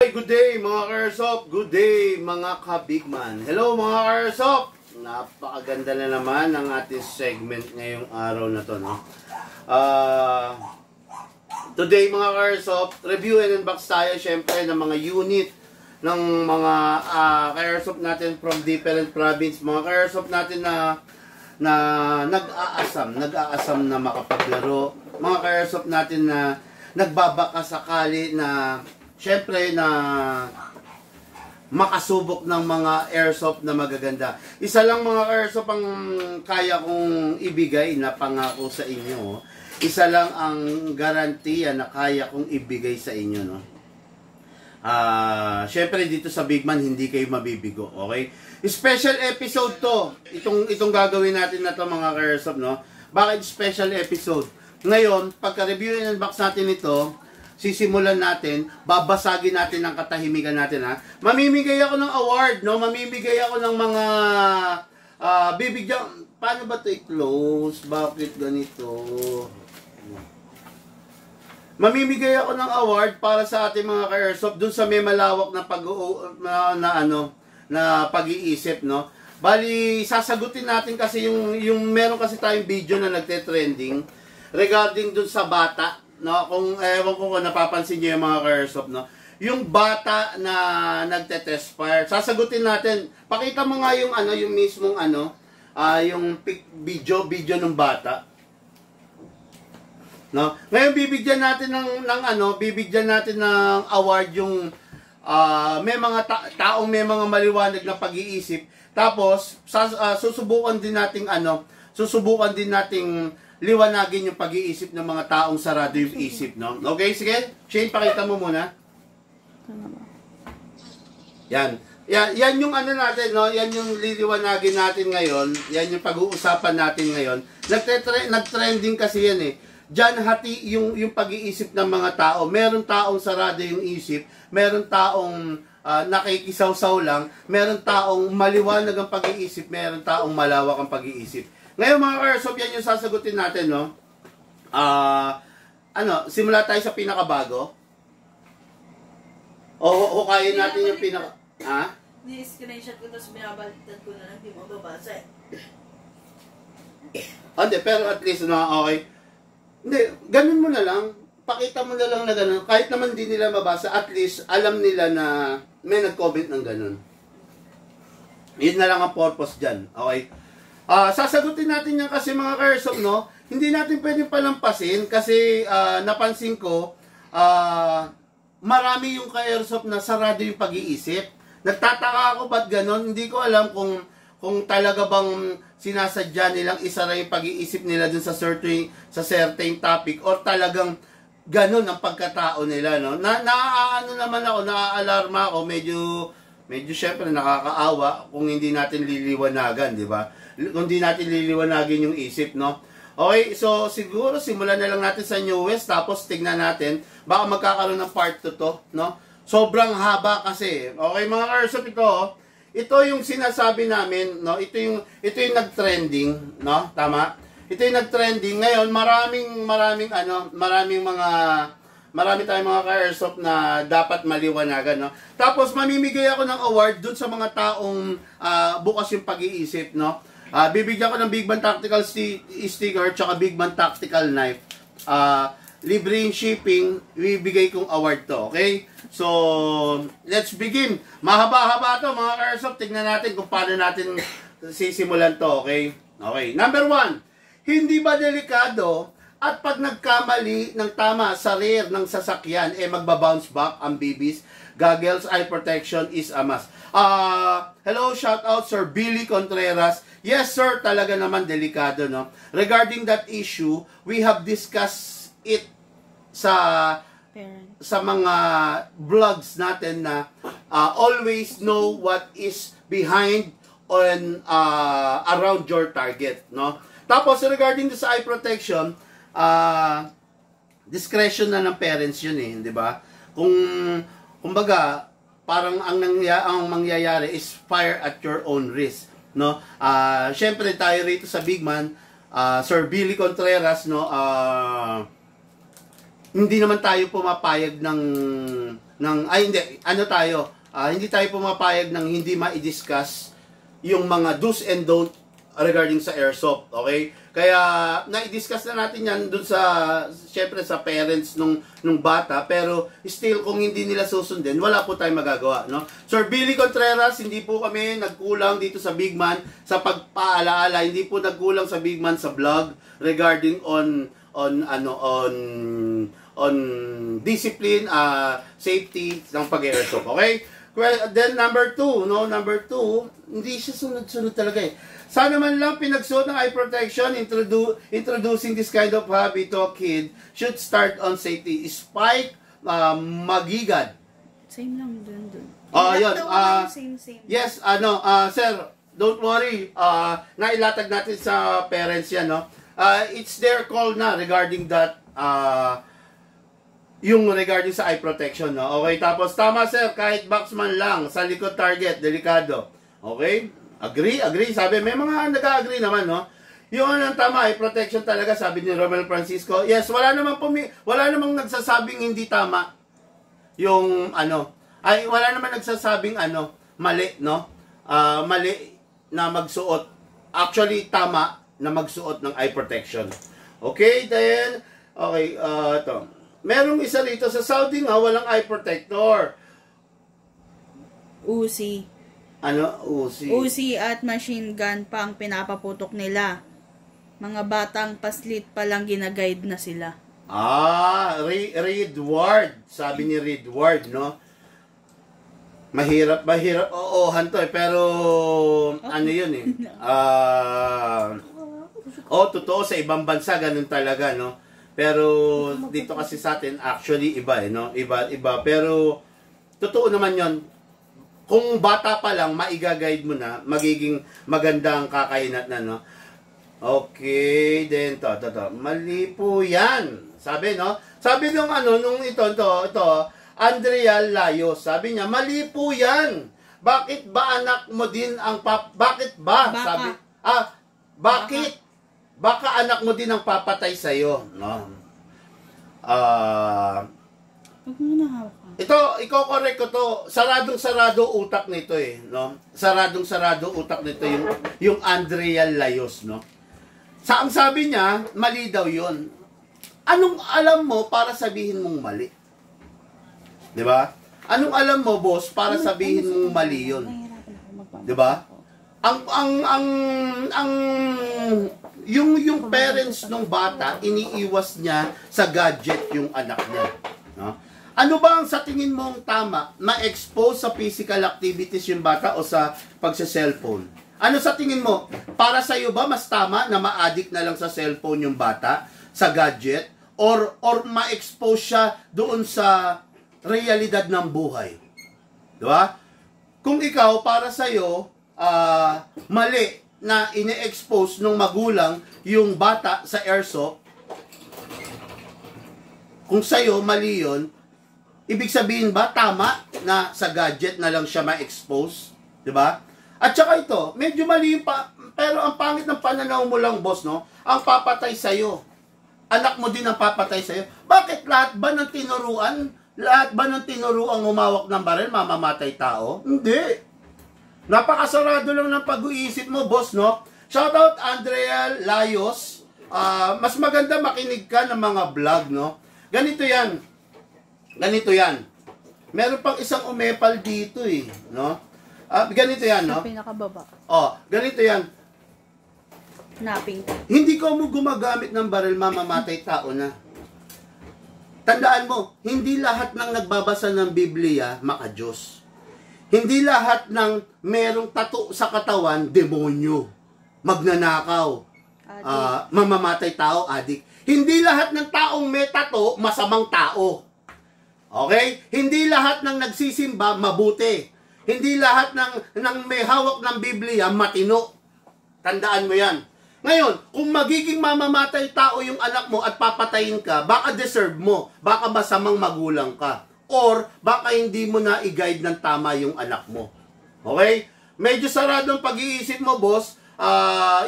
Good day mga ka-airsoft, good day mga ka-bigman. Hello mga ka-airsoft, napakaganda na naman ang ating segment ngayong araw na to, no? Today mga ka-airsoft, review and unbox tayo syempre ng mga unit ng mga ka-airsoft natin from different province, mga ka-airsoft natin na nag-aasam na makapaglaro, mga ka-airsoft natin na nagbabaka sakali na syempre na makasubok ng mga airsoft na magaganda. Isa lang mga airsoft ang kaya kong ibigay na pangako sa inyo. Isa lang ang garantiya na kaya kong ibigay sa inyo, no. Syempre dito sa Bigman hindi kayo mabibigo, okay? Special episode to. Itong gagawin natin na to mga airsoft, no. Bakit special episode? Ngayon, pagka-review and unbox natin ito, sisimulan natin, babasagin natin ang katahimikan natin, ha. Mamimigay ako ng award, no? Mamimigay ako ng mga bibigyan. Paano ba 'to i-close? Bakit ganito? Mamimigay ako ng award para sa ating mga ka-airsoft dun sa may malawak na pag-iisip, no? Bali, sasagutin natin kasi yung meron kasi tayong video na nagte-trending regarding dun sa bata, no, kung ewan ko kung napapansin niyo yung mga ka-airsoft, no, yung bata na nagte-test fire, sasagutin natin. Pakita mo nga yung yung mismong yung video ng bata, no. Ngayon bibigyan natin bibigyan natin ng award yung may mga taong may mga maliwanag na pag-iisip. Tapos susubukan din nating liwanagin yung pag-iisip ng mga taong sarado yung isip, no? Okay, sige. Shane, pakita mo muna. Yan. Yan yung natin, no? Yan yung liliwanagin natin ngayon. Yan yung pag-uusapan natin ngayon. Nag-trending kasi yan, eh. Diyan hati yung pag-iisip ng mga tao. Meron taong sarado yung isip. Meron taong nakikisawsaw lang. Meron taong maliwanag ang pag-iisip. Meron taong malawak ang pag-iisip. Ngayon mga ka-airsoft, yan yung sasagutin natin, no? Simula tayo sa pinakabago. O hukayin natin yung pinaka... Ha? Ni-screenshot ko tapos binabaliktad ko na lang, hindi mo mababasa eh. Hindi, pero at least okay. Hindi, ganun mo na lang. Pakita mo na lang na ganun. Kahit naman di nila mabasa, at least alam nila na may nag-comment ng ganun. Yun na lang ang purpose dyan. Okay? Sasagutin natin yan kasi mga ka-airsoft, no? Hindi natin pwedeng palampasin kasi napansin ko marami yung ka-airsoft na sarado yung pag-iisip. Nagtataka ako ba't ganon? Hindi ko alam kung talaga bang sinasadya nilang isara yung pag-iisip nila dun sa certain topic or talagang ganon ang pagkatao nila, no? Naaalarma ako, medyo syempre nakakaawa kung hindi natin liliwanagan, di ba? Kung hindi natin liliwanagin yung isip, no? Okay, so siguro simulan na lang natin sa newest, tapos tignan natin, baka magkakaroon ng part 2 to, no? Sobrang haba kasi. Okay, mga airsoft, ito yung sinasabi namin, no? Ito yung nag-trending, no? Tama? Ito yung nag-trending. Ngayon, marami tayong mga ka-airsoft na dapat maliwanagan, no? Tapos mamimigay ako ng award dun sa mga taong bukas yung pag-iisip, no? Bibigyan ko ng Bigman Tactical sticker tsaka Bigman Tactical knife. Libre yung shipping, bibigay kong award to, okay? So, let's begin. Mahaba-haba to mga ka-airsoft. Tignan natin kung paano natin sisimulan to, okay? Okay, number 1. Hindi ba delikado at pag nagkamali ng tama sa rear ng sasakyan, magbabounce back ang BBs? Goggles, eye protection is a must. Hello, shout out Sir Billy Contreras. Yes sir, talaga naman delikado, no? Regarding that issue, we have discussed it sa mga vlogs natin na always know what is behind on around your target, no? Tapos regarding sa eye protection, discretion na ng parents yun, di ba? Kumbaga, parang ang mangyayari is fire at your own risk, no? Syempre tayo rito sa Bigman, Sir Billy Contreras, no? Hindi naman tayo pumapayag ng ay hindi, ano tayo, hindi tayo pumapayag ng hindi ma-discuss yung mga do's and don't regarding sa airsoft, okay? Kaya na-discuss na natin yan dun sa, syempre sa parents nung bata, pero still kung hindi nila susundin, wala po tayong magagawa, no? Sir Billy Contreras, hindi po kami nagkulang dito sa Big Man sa pagpaalaala, hindi po nagkulang sa Big Man sa vlog regarding on discipline, safety ng pag-airsoft, okay? Well, then number 2, no? Number 2, hindi siya sunod-sunod talaga eh. Sana man lang pinagsuot ng eye protection, introducing this kind of hobby to a kid should start on safety. Spike Magigad. Same lang dun. Yun. Same. Yes, sir, don't worry. Nailatag natin sa parents yan, no? It's their call na regarding that, yung regarding sa eye protection, no? Okay, tapos tama sir, kahit boxman lang, sa likod target, delikado. Okay? Agree? Sabi, may mga nag-agree naman, no? Yung ang tama, eye protection talaga, sabi ni Romel Francisco. Yes, wala namang nagsasabing hindi tama. Yung, wala namang nagsasabing, mali, no? Mali na magsuot. Actually, tama na magsuot ng eye protection. Okay, then, okay, ito. Merong isa rito sa Saudi nga, walang eye protector. Uzi. Uzi? Uzi at machine gun pa ang pinapaputok nila. Mga batang paslit pa lang ginaguide na sila. Reed Ward. Sabi ni Reed Ward, no? Mahirap. Oo, hanto eh. Pero, ano yun eh. Totoo sa ibang bansa, ganun talaga, no? Pero dito kasi sa atin, actually iba eh, no? Iba. Pero totoo naman 'yon. Kung bata pa lang, maiga-guide mo na, magiging magandang kakainat na, no? Okay, then to. Mali po 'yan. Sabi, no? Sabi nung ito, Andrea Layos, sabi niya, mali po 'yan. Bakit ba anak mo din ang bakit ba? Baka. Sabi, bakit? Baka anak mo din ang papatay sa'yo, no? Huwag mo na hawakan. Ito, i-correct ko to. Saradong-sarado utak nito eh, no? Saradong-sarado utak nito yung Andrea Layos, no? Ang sabi niya, mali daw yun. Anong alam mo para sabihin mong mali? 'Di ba? Anong alam mo, boss, para sabihin mong mali yun? 'Di ba? Yung parents ng bata, iniiwas niya sa gadget yung anak niya. No? Ano ba ang sa tingin mong tama? Ma-expose sa physical activities yung bata o sa pagsa-cellphone? Ano sa tingin mo? Para sa iyo ba mas tama na ma-addict na lang sa cellphone yung bata, sa gadget, or ma-expose siya doon sa realidad ng buhay? Di ba? Kung ikaw, para sa iyo, mali na ine-expose ng magulang yung bata sa airsoft, kung sa'yo mali yun, ibig sabihin ba tama na sa gadget na lang siya ma-expose? Diba? At saka ito, medyo mali pa, pero ang pangit ng pananaw mo lang, boss, no? Ang papatay sa'yo. Anak mo din ang papatay sa'yo. Bakit lahat ba ng tinuruang humawak ng baril, mamamatay tao? Hindi. Napakasarado lang ng pag-uisip mo, boss, no? Shoutout Andrea Layos. Mas maganda makinig ka ng mga vlog, no? Ganito yan. Meron pang isang umepal dito, eh, no? Ganito yan, no? Sa pinakababa. Ganito yan. Napping. Hindi ko mo gumagamit ng baril, mamamatay tao na. Tandaan mo, hindi lahat ng nagbabasa ng Biblia, maka-Diyos. Hindi lahat ng merong tattoo sa katawan, demonyo, magnanakaw, mamamatay tao, adik. Hindi lahat ng taong may tattoo, masamang tao. Okay? Hindi lahat ng nagsisimba, mabuti. Hindi lahat ng may hawak ng Biblia, matino. Tandaan mo yan. Ngayon, kung magiging mamamatay tao yung anak mo at papatayin ka, baka deserve mo, baka masamang magulang ka. Or baka hindi mo na i-guide ng tama yung anak mo. Okay? Medyo saradong pag-iisip mo, boss.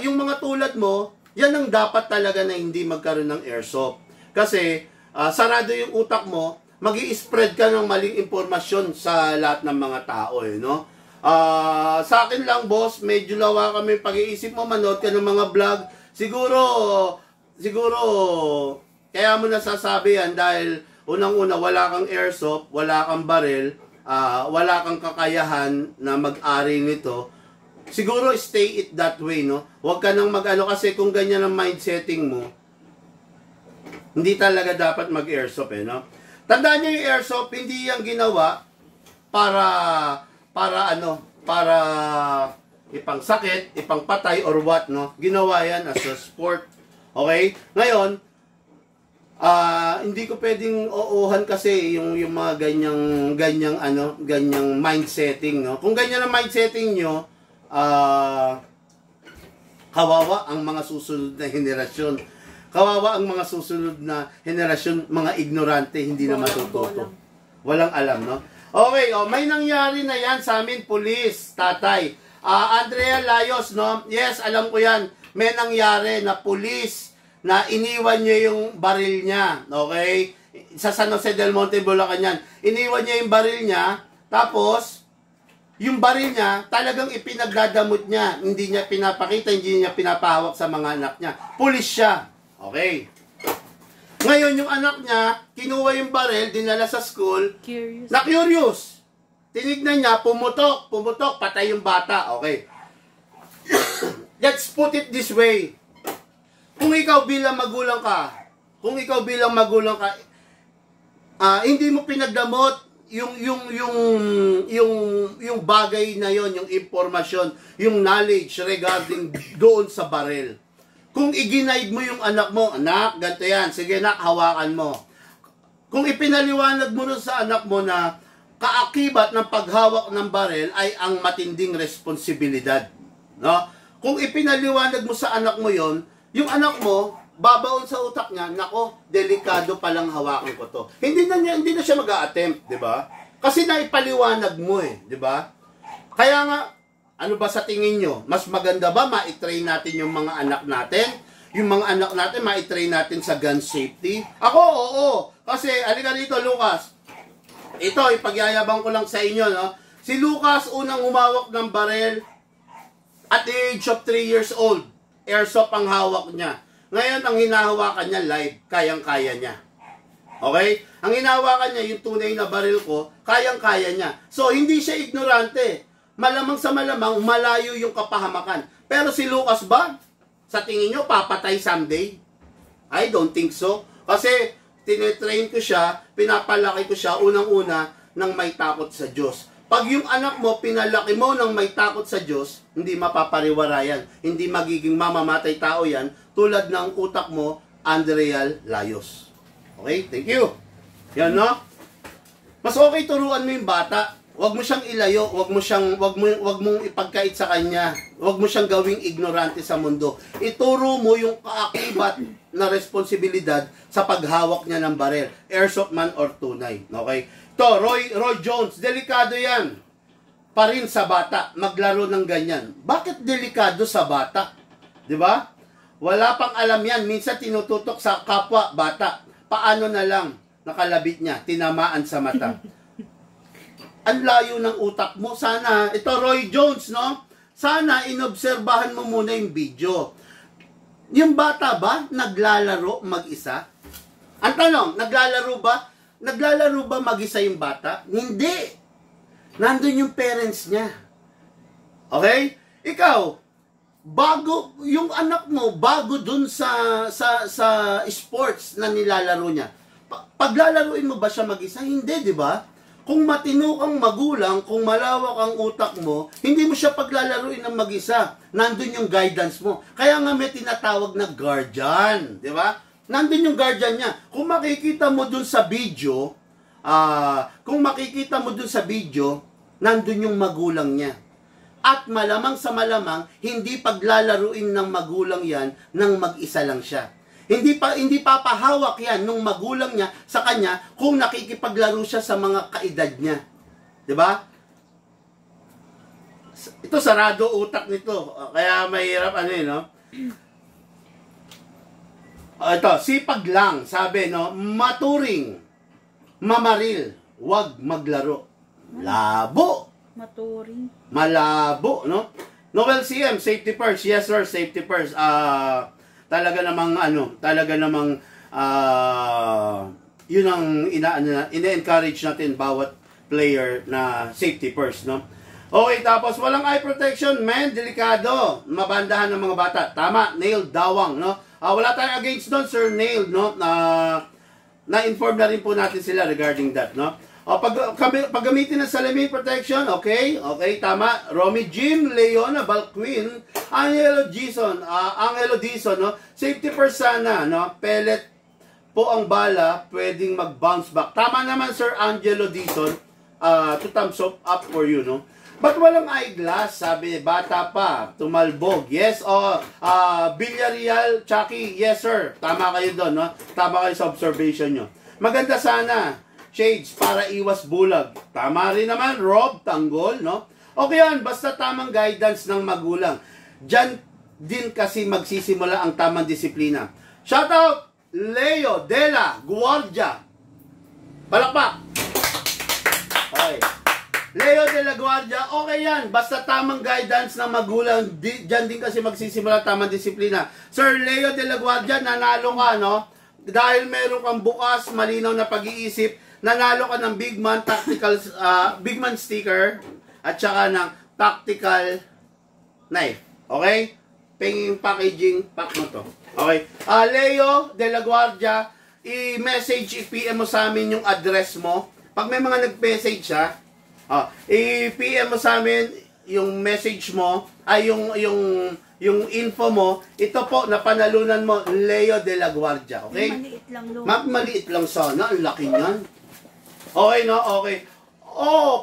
Yung mga tulad mo, yan ang dapat talaga na hindi magkaroon ng airsoft. Kasi sarado yung utak mo magi-spread ka ng maling impormasyon sa lahat ng mga tao, no? Sa akin lang, boss, medyo lawa kami pag-iisip mo, manood ka ng mga vlog. Siguro, kaya mo nasasabi yan dahil unang-una, wala kang airsoft, wala kang baril, wala kang kakayahan na mag-ari nito. Siguro, stay it that way, no? Huwag ka nang mag-ano kasi kung ganyan ang mindsetting mo, hindi talaga dapat mag-airsoft, no? Tandaan niyo yung airsoft, hindi yung ginawa para ipangsakit, ipangpatay, or what, no? Ginawa yan as a sport. Okay? Ngayon, hindi ko pwedeng uuhan kasi yung mga ganyang mindsetting, no? Kung ganyan ang mindsetting nyo, kawawa ang mga susunod na henerasyon. Kawawa ang mga susunod na henerasyon, mga ignorante, hindi na matututo. Walang alam, no? Okay, may nangyari na yan sa amin, pulis, tatay. Andrea Layos, no? Yes, alam ko yan. May nangyari na pulis na iniwan niya yung baril niya, okay? Sa San Jose del Monte, Bulacan yan. Iniwan niya yung baril niya, tapos, yung baril niya, talagang ipinagdadamot niya. Hindi niya pinapakita, hindi niya pinapahawak sa mga anak niya. Pulis siya. Okay. Ngayon, yung anak niya, kinuha yung baril, dinala sa school. Curious. Tinignan niya, pumutok, patay yung bata. Okay. Let's put it this way. Kung ikaw bilang magulang ka, hindi mo pinagdamot yung bagay na yon, yung impormasyon, yung knowledge regarding doon sa baril. Kung i-guide mo yung anak mo, anak, ganito yan, sige anak, hawakan mo. Kung ipinaliwanag mo nun sa anak mo na kaakibat ng paghawak ng baril ay ang matinding responsibilidad. No? Kung ipinaliwanag mo sa anak mo yon, yung anak mo, babaon sa utak niya, nako, delikado palang hawakan ko to. Hindi na siya mag-a-attempt, di ba? Kasi naipaliwanag mo di ba? Kaya nga, ano ba sa tingin nyo? Mas maganda ba ma-train natin yung mga anak natin? Yung mga anak natin, ma-train natin sa gun safety? Ako, oo. Kasi, alika dito, Lucas. Ito, ipagyayabang ko lang sa inyo, no? Si Lucas, unang humawak ng baril at the age of 3 years old. Airsoft ang hawak niya. Ngayon, ang hinahawakan niya live, kayang-kaya niya. Okay? Ang hinahawakan niya, yung tunay na baril ko, kayang-kaya niya. So, hindi siya ignorante. Malamang sa malamang, malayo yung kapahamakan. Pero si Lucas ba? Sa tingin nyo, papatay someday? I don't think so. Kasi, tinetrain ko siya, pinapalaki ko siya, unang-una, ng may takot sa Diyos. Pag yung anak mo, pinalaki mo ng may takot sa Diyos, hindi mapapariwara yan. Hindi magiging mamamatay tao yan, tulad ng utak mo, Andrea Layos. Okay? Thank you. Yan, no? Mas okay turuan mo yung bata. Huwag mo siyang ilayo, wag mong ipagkait sa kanya. Huwag mo siyang gawing ignorante sa mundo. Ituro mo yung kaakibat na responsibilidad sa paghawak niya ng baril. Airsoft man or tunay. Okay? To, Roy Jones, delikado yan. Pa rin sa bata, maglaro ng ganyan. Bakit delikado sa bata? 'Di ba? Wala pang alam yan. Minsan tinututok sa kapwa bata. Paano na lang nakalabit niya, tinamaan sa mata. Ang layo ng utak mo. Sana, ito Roy Jones, no? Sana inobserbahan mo muna yung video. Yung bata ba naglalaro mag-isa? Ang tanong, naglalaro ba mag-isa yung bata? Hindi. Nandun yung parents niya. Okay? Ikaw, bago yung anak mo, bago dun sa sports na nilalaro niya. Paglalaruin mo ba siya mag-isa? Hindi, di ba? Kung matino kang magulang, kung malawak ang utak mo, hindi mo siya paglalaruin ng mag-isa. Nandun yung guidance mo. Kaya nga may tinatawag na guardian, di ba? Nandun yung guardian niya. Kung makikita mo dun sa video, nandun yung magulang niya. At malamang sa malamang, hindi paglalaruin ng magulang yan nang mag-isa lang siya. Hindi papahawak yan nung magulang niya sa kanya kung nakikipaglaro siya sa mga kaedad niya. 'Di ba? Ito sarado utak nito. Kaya mahirap no? Ito, sipag lang, sabi no, maturing. mamaril, wag maglaro. Labo. Maturing. Malabo, no? Noel CM, safety first. Yes, sir, safety first. Talaga namang, yun ang ina-encourage natin bawat player na safety first, no? Okay, tapos walang eye protection, man, delikado. Mabandahan ng mga bata. Tama, Nailed Dawang, no? Wala tayong against doon, Sir Nailed, no? Na-inform na rin po natin sila regarding that, no? Paggamitin ng salamin protection, okay? Okay, tama. Romy Jim, Leona, Balquin, Angelo Dizon, no? Safety first sana, no? Pellet po ang bala, pwedeng mag-bounce back. Tama naman, Sir Angelo Dizon. To thumbs up for you, no? Ba't walang eyeglass? Sabi, bata pa, tumalbog. Yes, Villarreal, Chucky, yes sir. Tama kayo doon, no? Tama kayo sa observation nyo. Maganda sana, shades, para iwas bulag. Tama rin naman, Rob, Tanggol, no? Okay yan, basta tamang guidance ng magulang. Diyan din kasi magsisimula ang tamang disiplina. Shoutout, Leo Dela Guardia. Palakpak. Okay. Leo de la Guardia, okay yan. Basta tamang guidance ng magulang, dyan din kasi magsisimula tamang disiplina. Sir Leo de la Guardia, nanalo ka, no? Dahil meron kang bukas, malinaw na pag-iisip, nanalo ka ng Big Man Big Man sticker, at saka ng tactical knife. Okay? Penging packaging, pack mo to. Okay? Leo de la Guardia, i-message, i-PM mo sa amin yung address mo. Pag may mga nag-message siya, i-PM mo sa amin yung message mo, yung info mo, ito po, napanalunan mo, Leo de la Guardia, okay? Maliit lang, Lo. Maliit lang sana, ang laki niyan. Okay, no? Okay.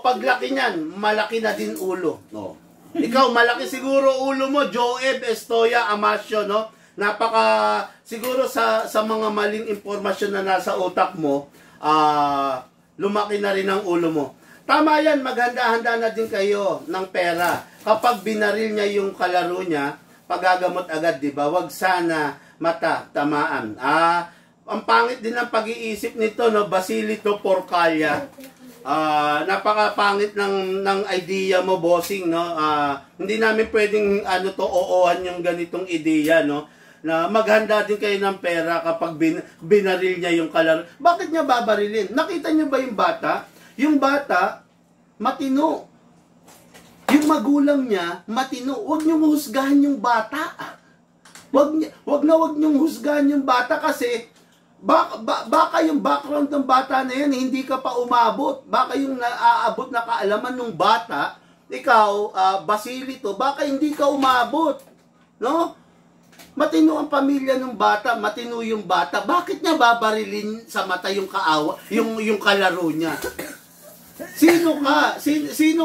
Paglaki niyan, malaki na din ulo. No? Ikaw, malaki siguro ulo mo, Joeb Estoya Amasio, no? Siguro sa mga maling impormasyon na nasa utak mo, lumaki na rin ang ulo mo. Tama yan, maghanda-handa na din kayo ng pera. Kapag binaril niya yung kalaro niya, pagagamot agad, di ba? Wag sana mata, tamaan. Ang pangit din ng pag-iisip nito, no? Basilito Porcalia. Napakapangit ng idea mo, bossing, no? Hindi namin pwedeng oohan yung ganitong ideya, no? Na maghanda din kayo ng pera kapag binaril niya yung kalaro. Bakit niya babarilin? Nakita niyo ba yung bata? Yung bata, matino. Yung magulang niya, matino. Huwag niyong husgahan yung bata. Huwag niyong husgahan yung bata kasi baka yung background ng bata na yan, hindi ka pa umabot. Baka yung naaabot na kaalaman ng bata, ikaw, Basilito, baka hindi ka umabot. No? Matino ang pamilya ng bata, matino yung bata. Bakit niya babarilin sa mata yung yung kalaro niya? Sino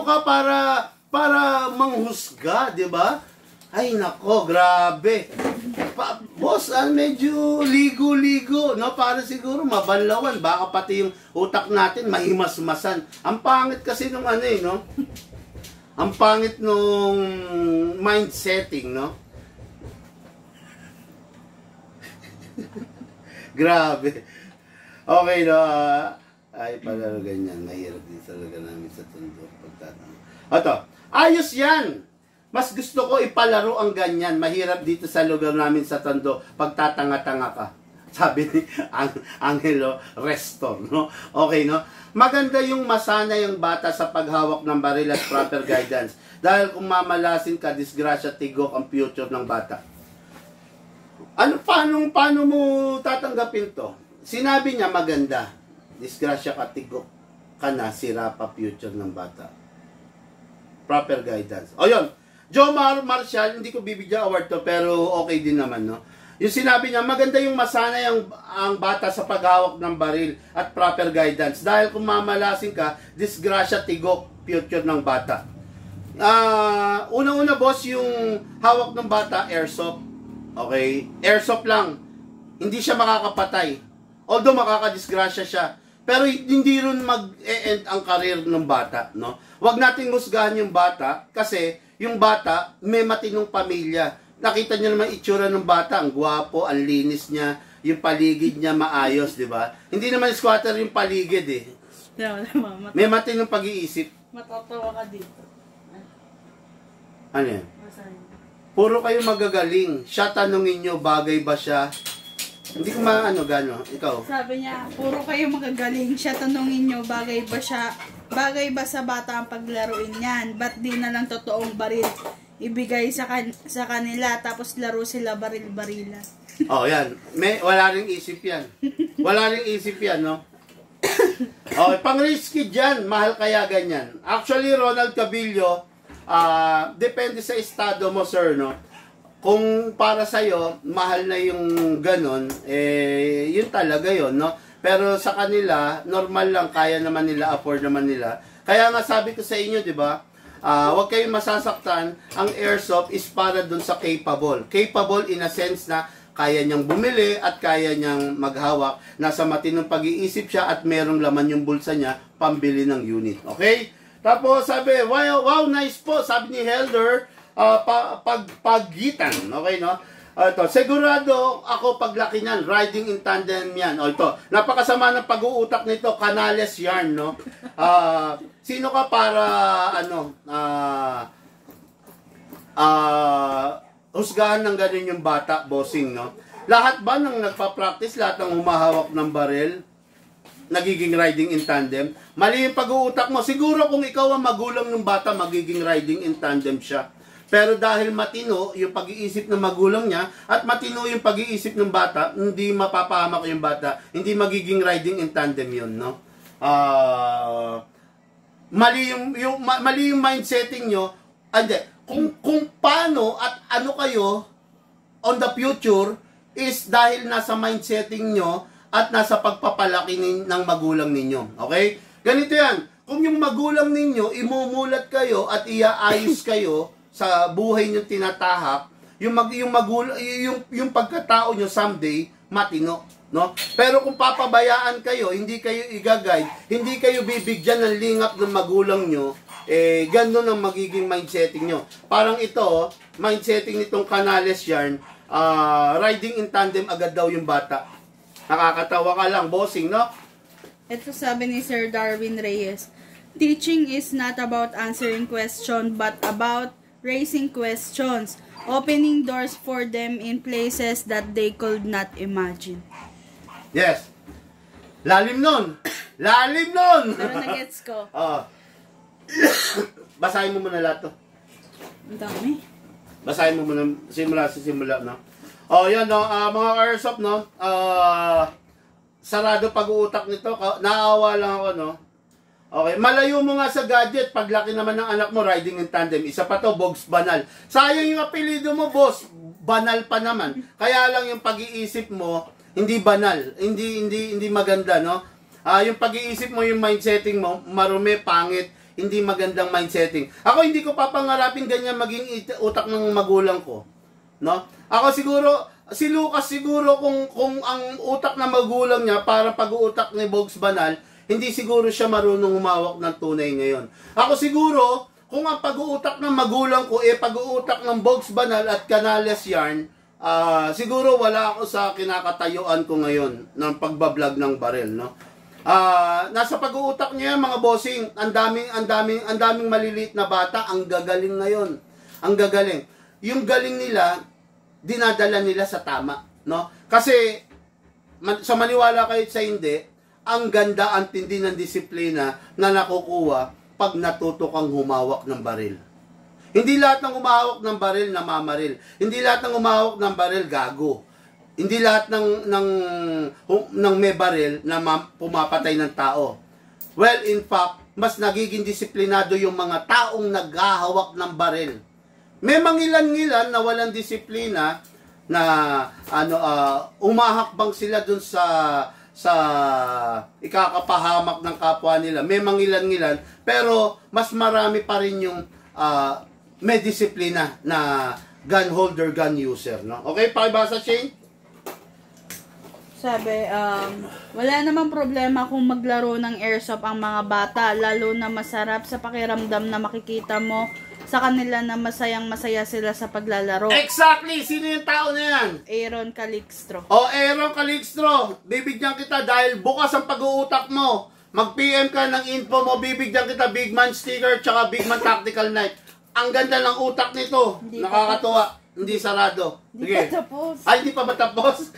ka para manghusga, 'di ba? Ay nako, grabe. Boss, medyo ligo-ligo, no? Para siguro mabanlawan, baka pati yung utak natin mahimasmasan. Ang pangit kasi nung no? Ang pangit nung mind setting, no? Grabe. Okay, no? Ay, pala ganyan. Mahirap din talaga namin sa tondo. Ayos yan! Mas gusto ko ipalaro ang ganyan. Mahirap dito sa lugar namin sa tondo. Pagtatanga-tanga ka. Sabi ni Angelo Restor, no? Okay, no? Maganda yung masanay ang bata sa paghawak ng baril at proper guidance. Dahil kung mamalasin ka, disgrasya, tigok ang future ng bata. Paano mo tatanggapin to? Sinabi niya maganda. Disgrasya ka, tigok ka na, sira pa future ng bata. Proper guidance. O yun, Jomar Marshall, hindi ko bibigyan award to, pero okay din naman, no? Yung sinabi niya, maganda yung masanay ang bata sa paghawak ng baril at proper guidance. Dahil kung mamalasin ka, disgrasya, tigok, future ng bata. Unang-una, boss, yung hawak ng bata, airsoft. Okay? Airsoft lang. Hindi siya makakapatay. Although makakadisgrasya siya. Pero hindi rin mag-e-end ang karir ng bata, no? Huwag nating husgahan yung bata kasi yung bata may matinong pamilya. Nakita niyo naman itsura ng bata, ang gwapo, ang linis niya, yung paligid niya maayos, di ba? Hindi naman squatter yung paligid eh. May matinong pag-iisip. Matatawa ka dito. Ano yan? Masahin. Puro kayo magagaling. Siya tanungin nyo, bagay ba siya? Hindi ko maano gano. Ikaw? Sabi niya, puro kayo magagaling. Siya tanungin nyo, bagay ba siya? Bagay ba sa bata ang paglaruin yan? Ba't di na lang totoong baril ibigay sa kanila tapos laro sila baril-barilan? Oh, yan. Wala ring isip yan. Wala ring isip yan, no? Okay, pang risky dyan. Mahal kaya ganyan. Actually, Ronald Cabillo, depende sa estado mo, sir, no? Kung para sa'yo, mahal na yung ganon, yun talaga yun, no? Pero sa kanila, normal lang, kaya naman nila, afford naman nila. Kaya nga sabi ko sa inyo, di ba? Huwag kayong masasaktan. Ang airsoft is para dun sa capable. Capable in a sense na kaya niyang bumili at kaya niyang maghawak. Nasa matinong pag-iisip siya at merong laman yung bulsa niya, pambili ng unit. Okay? Tapos sabi, wow, nice po. Sabi ni Helder, paggitan. Okay, no? Ito, sigurado ako paglaki niyan, riding in tandem yan. O ito, napakasama ng pag-uutak nito, Canales yarn, no? Sino ka para, husgahan ng ganun yung bata, bossing, no? Lahat ba ng nagpa-practice, lahat ng humahawak ng baril, nagiging riding in tandem? Mali yung pag-uutak mo. Siguro kung ikaw ang magulang ng bata, magiging riding in tandem siya. Pero dahil matino yung pag-iisip ng magulang niya at matino yung pag-iisip ng bata, hindi mapapahamak yung bata, hindi magiging riding in tandem yun, no? Mali yung mindsetting nyo. Kung paano at ano kayo on the future is dahil nasa mindsetting nyo at nasa pagpapalaki ng magulang ninyo. Okay? Ganito yan. Kung yung magulang ninyo, imumulat kayo at iaayos kayo sa buhay nyo tinatahak, yung pagkatao nyo someday, matino. No? Pero kung papabayaan kayo, hindi kayo igagay, hindi kayo bibigyan ng lingap ng magulang nyo, gano'n ang magiging mindsetting nyo. Parang ito, mindsetting nitong Canales yarn, riding in tandem agad daw yung bata. Nakakatawa ka lang, bossing, no? Ito sabi ni Sir Darwin Reyes, teaching is not about answering questions but about raising questions, opening doors for them in places that they could not imagine. Yes. Lalim nun. Lalim nun. Pero nagets ko. Basahin mo muna lahat to. Ang dami. Basahin mo muna simula, no? Yan, no? Mga airsoft, no? Sarado pag-uutak nito. Naawa lang ako, no? Okay, malayo mo nga sa gadget, paglaki naman ng anak mo, riding in tandem. Isa pa to, Bogs Banal. Sayang yung apelido mo, boss. Banal pa naman. Kaya lang yung pag-iisip mo, hindi banal. Hindi maganda, no? Yung pag-iisip mo, yung mindsetting mo, marumi, pangit, hindi magandang mindsetting. Ako, hindi ko papangarapin ganyan maging utak ng magulang ko. No? Ako siguro, si Lucas siguro, kung ang utak ng magulang niya, para pag-uutak ni Bogs Banal, hindi siguro siya marunong humawak ng tunay ngayon. Ako siguro, kung ang pag-uutak ng magulang ko, pag-uutak ng Bogs Banal at Canales yarn, siguro wala ako sa kinakatayuan ko ngayon ng pagbablog ng baril, no? Nasa pag-uutak niya mga bossing, ang daming maliliit na bata, ang gagaling ngayon. Ang gagaling. Yung galing nila, dinadala nila sa tama, no? Kasi, sa maniwala kayo sa hindi, ang ganda, ang tindi ng disiplina na nakukuha pag natuto kang humawak ng baril. Hindi lahat ng humawak ng baril namamaril. Hindi lahat ng humawak ng baril gago. Hindi lahat ng may baril na pumapatay ng tao. Well, in fact, mas nagiging disiplinado yung mga taong naghahawak ng baril. May mangilan-ngilan na walang disiplina na umahakbang sila dun sa ikakapahamak ng kapwa nila. May mangilan-ngilan, pero mas marami pa rin yung may disiplina na gun holder, gun user, no? Okay, pakibasa, Shane? Sabi, wala namang problema kung maglaro ng airsoft ang mga bata, lalo na masarap sa pakiramdam na makikita mo sa kanila na masayang-masaya sila sa paglalaro. Exactly! Sino yung tao na yan? Aaron Calixtro. Aaron Calixtro, bibigyan kita dahil bukas ang pag-uutak mo. Mag-PM ka ng info mo, bibigyan kita Big Man sticker tsaka Big Man Tactical Knife. Ang ganda ng utak nito. Hindi Nakakatuwa. Hindi sarado. Hindi pa tapos. Ay, hindi pa ba tapos?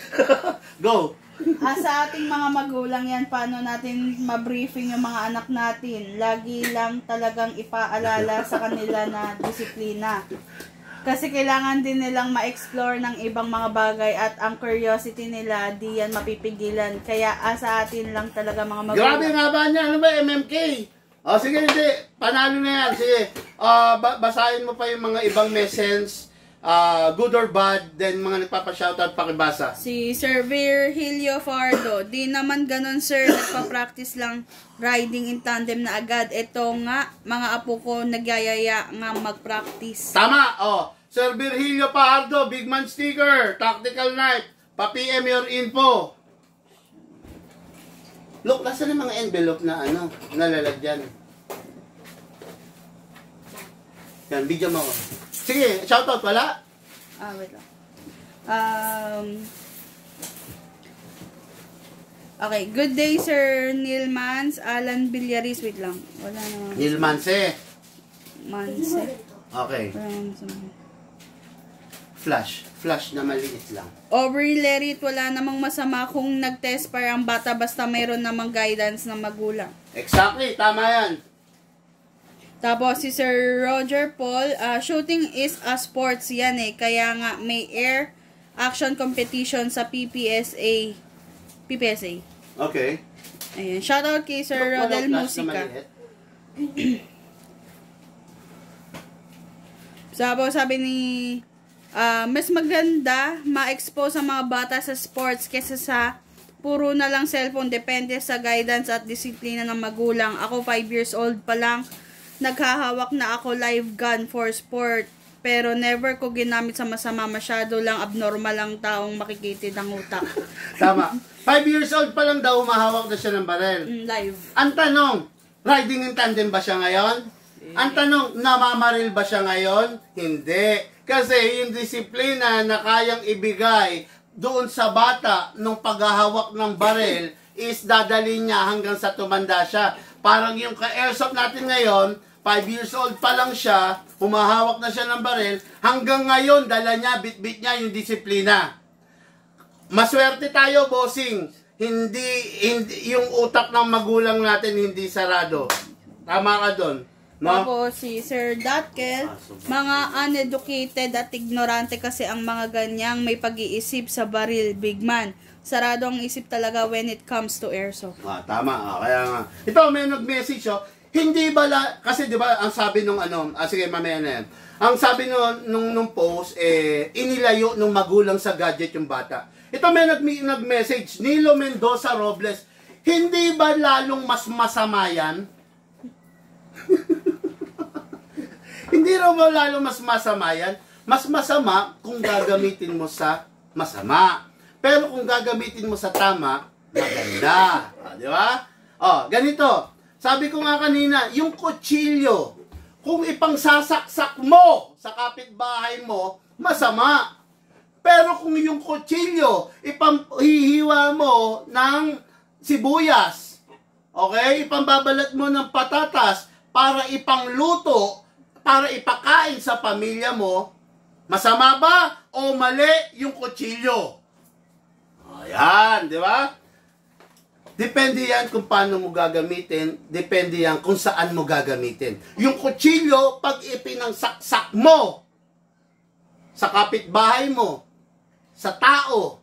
Go. Sa ating mga magulang yan, paano natin mabriefing yung mga anak natin? Lagi lang talagang ipaalala sa kanila na disiplina. Kasi kailangan din nilang ma-explore ng ibang mga bagay at ang curiosity nila di yan mapipigilan. Kaya sa atin lang talaga mga magulang. Grabe nga ba niya? Ano ba, MMK? Sige, hindi. Panalo na yan. Sige. Basahin mo pa yung mga ibang message. Good or bad, then mga nagpapa-shoutout, pakibasa. Si Sir Virgilio Fardo, di naman ganun sir, nagpa-practice lang riding in tandem na agad. Ito nga, mga apo ko nagyayaya nga mag-practice. Tama, Sir Virgilio Fajardo, Big Man sticker, Tactical Knife, pa-PM your info. Look, nasa na mga envelope na nalalagyan. Yan, bigyan mo ako. Sige, shoutout, wala? Wait lang. Okay, good day Sir Neil Mans, Alan Villaris, wait lang. Wala naman. Neil Manse. Manse. Okay. Flash na maliit lang. Aubrey Lerit, wala namang masama kung nag-test para ang bata basta mayroon namang guidance ng magulang. Exactly, tama yan. Tapos si Sir Roger Paul, shooting is a sports yan kaya nga may air action competition sa PPSA. Okay. Ayan, shoutout kay Sir Rodel Musica. Sabi ni mas maganda ma-expose ang mga bata sa sports kesa sa puro na lang cellphone, depende sa guidance at disiplina ng magulang. Ako 5 years old pa lang, naghahawak na ako live gun for sport. Pero never ko ginamit sa masama. Masyado lang abnormal ang taong makikitid ang utak. Tama. 5 years old pa lang daw, mahawak na siya ng barel. Live. Ang tanong, riding in tandem ba siya ngayon? Ang tanong, namamaril ba siya ngayon? Hindi. Kasi yung disiplina na kayang ibigay doon sa bata nung paghahawak ng barel is dadalhin niya hanggang sa tumanda siya. Parang yung ka-airsoft natin ngayon, 5 years old pa lang siya, humahawak na siya ng baril, hanggang ngayon, dala niya, bit-bit niya yung disiplina. Maswerte tayo, bossing. Hindi, yung utak ng magulang natin hindi sarado. Tama ka doon. No? Tapos si Sir Datkel, mga uneducated at ignorante kasi ang mga ganyang may pag-iisip sa baril, big man. Sarado ang isip talaga when it comes to airsoft. Tama. Kaya nga. Ito, may nag-message, hindi ba kasi 'di ba ang sabi nung sige mamaya na yan. Ang sabi nung post inilayo nung magulang sa gadget yung bata. Ito may nag-message, Nilo Mendoza Robles, hindi ba lalong mas masama yan? Hindi raw ba lalong mas masama yan? Mas masama kung gagamitin mo sa masama. Pero kung gagamitin mo sa tama, maganda. Di ba? Ganito. Sabi ko nga kanina, yung kutsilyo, kung ipangsasaksak mo sa kapitbahay mo, masama. Pero kung yung kutsilyo, ipamhihiwa mo ng sibuyas, okay? Ipambabalat mo ng patatas para ipangluto, para ipakain sa pamilya mo, masama ba o mali yung kutsilyo? Ayan, di ba? Depende yan kung paano mo gagamitin. Depende yan kung saan mo gagamitin. Yung kutsilyo, pag ipinangsaksak mo sa kapitbahay mo, sa tao,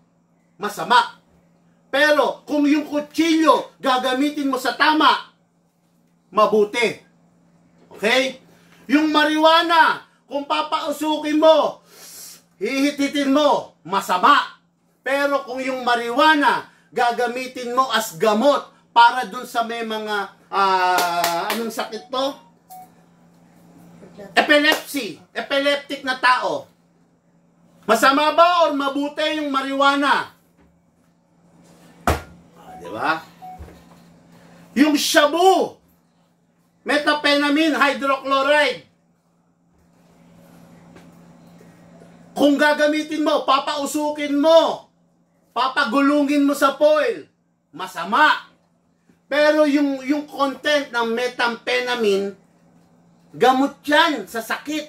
masama. Pero kung yung kutsilyo gagamitin mo sa tama, mabuti. Okay? Yung marijuana, kung papausukin mo, hihititin mo, masama. Pero kung yung marijuana, gagamitin mo as gamot para dun sa may mga anong sakit to? Epileptic na tao. Masama ba or mabuti yung marijuana? Di ba? Yung shabu, methamphetamine hydrochloride. Kung gagamitin mo, papausukin mo, papagulungin mo sa foil, masama. Pero yung content ng methamphetamine, gamot yan sa sakit.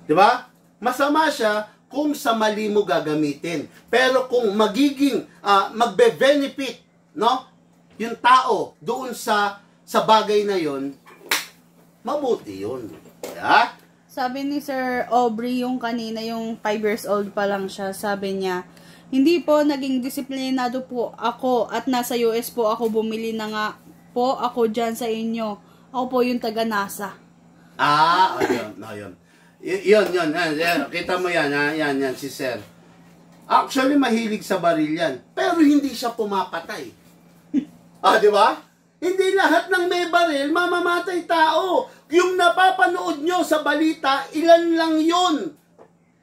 Di ba? Masama siya kung sa mali mo gagamitin. Pero kung magiging, magbe-benefit, no? Yung tao doon sa bagay na yon, mabuti yun. Kaya, Sabi ni Sir Aubrey yung kanina, yung 5 years old pa lang siya, sabi niya, hindi po naging disiplinado po ako at nasa US po ako, bumili na nga po ako dyan sa inyo. Ako po yung taga-NASA. Yun. Yun. Kita mo yan, ha? Yan, si Sir. Actually, mahilig sa baril yan. Pero hindi siya pumapatay. Di ba? Hindi lahat ng may baril, mamamatay tao. Yung napapanood nyo sa balita, ilan lang yun.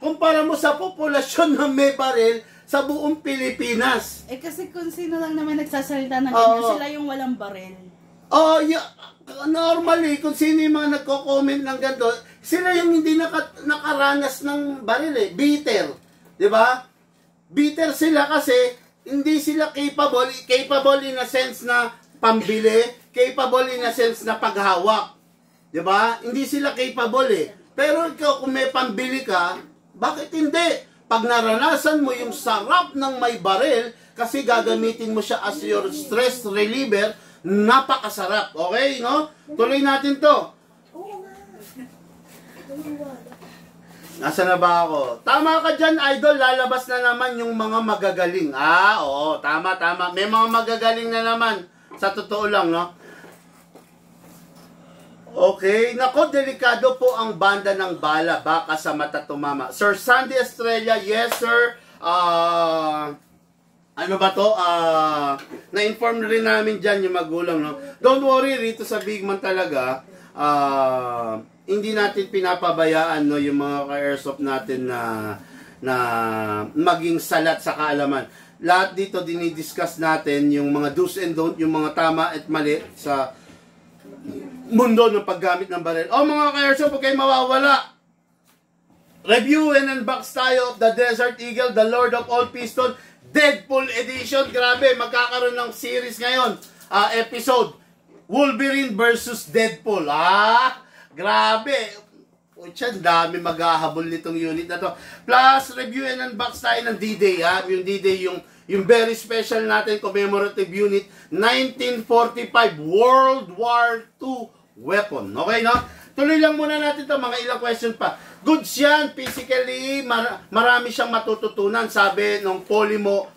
Kumpara mo sa populasyon ng may baril sa buong Pilipinas. Kasi kung sino lang naman nagsasalita ng ganyan, sila yung walang baril. Normally, kung sino yung mga nagko-comment ng ganito, sila yung hindi nakaranas ng baril bitter. Di ba? Bitter sila kasi hindi sila capable in a sense na pambili, capable in a sense na paghawak. Diba? Hindi sila capable Pero ikaw kung may pambili ka, bakit hindi? Pag naranasan mo yung sarap ng may baril, kasi gagamitin mo siya as your stress reliever, napakasarap. Okay, no? Tuloy natin to. Nasa na ba ako? Tama ka dyan, idol. Lalabas na naman yung mga magagaling. Oo. Tama. May mga magagaling na naman. Sa totoo lang, no? Okay. Nako, delikado po ang banda ng bala. Baka sa mata tumama. Sir Sandy Estrella, yes, sir. Ano ba to? Na-inform rin namin dyan yung magulang, no? Don't worry, rito sa Bigman talaga, hindi natin pinapabayaan, no, yung mga ka-airsoft natin na maging salat sa kaalaman. Lahat dito dinidiscuss natin yung mga do's and don't, yung mga tama at mali sa mundo ng paggamit ng baril. Mga ka-airsoft, huwag kayo mawawala. Review and unbox tayo of the Desert Eagle, the Lord of All Piston, Deadpool Edition. Grabe, magkakaroon ng series ngayon. Episode, Wolverine versus Deadpool. Grabe. Dami maghahabol nitong unit na to. Plus, review and unbox tayo ng D-Day. Yung D-Day, yung very special natin commemorative unit, 1945 World War II weapon. Okay, no? Tuloy lang muna natin to, mga ilang question pa. Goods yan, physically, marami siyang matututunan, sabi ng Polymo,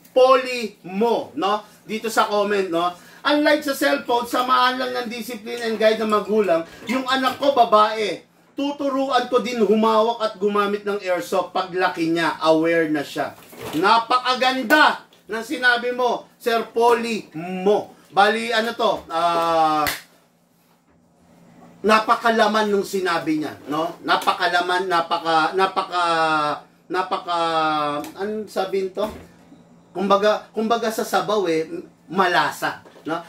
no? Dito sa comment, no? Unlike sa cellphone, samahan lang ng discipline and guide ng magulang. Yung anak ko, babae, tuturuan ko din humawak at gumamit ng airsoft. Paglaki niya, aware na siya. Napakaganda ng sinabi mo, Sir Polymo. Bali, napakalaman nung sinabi niya, no? Napakalaman, anong sabihin to? Kumbaga sa sabaw malasa, no?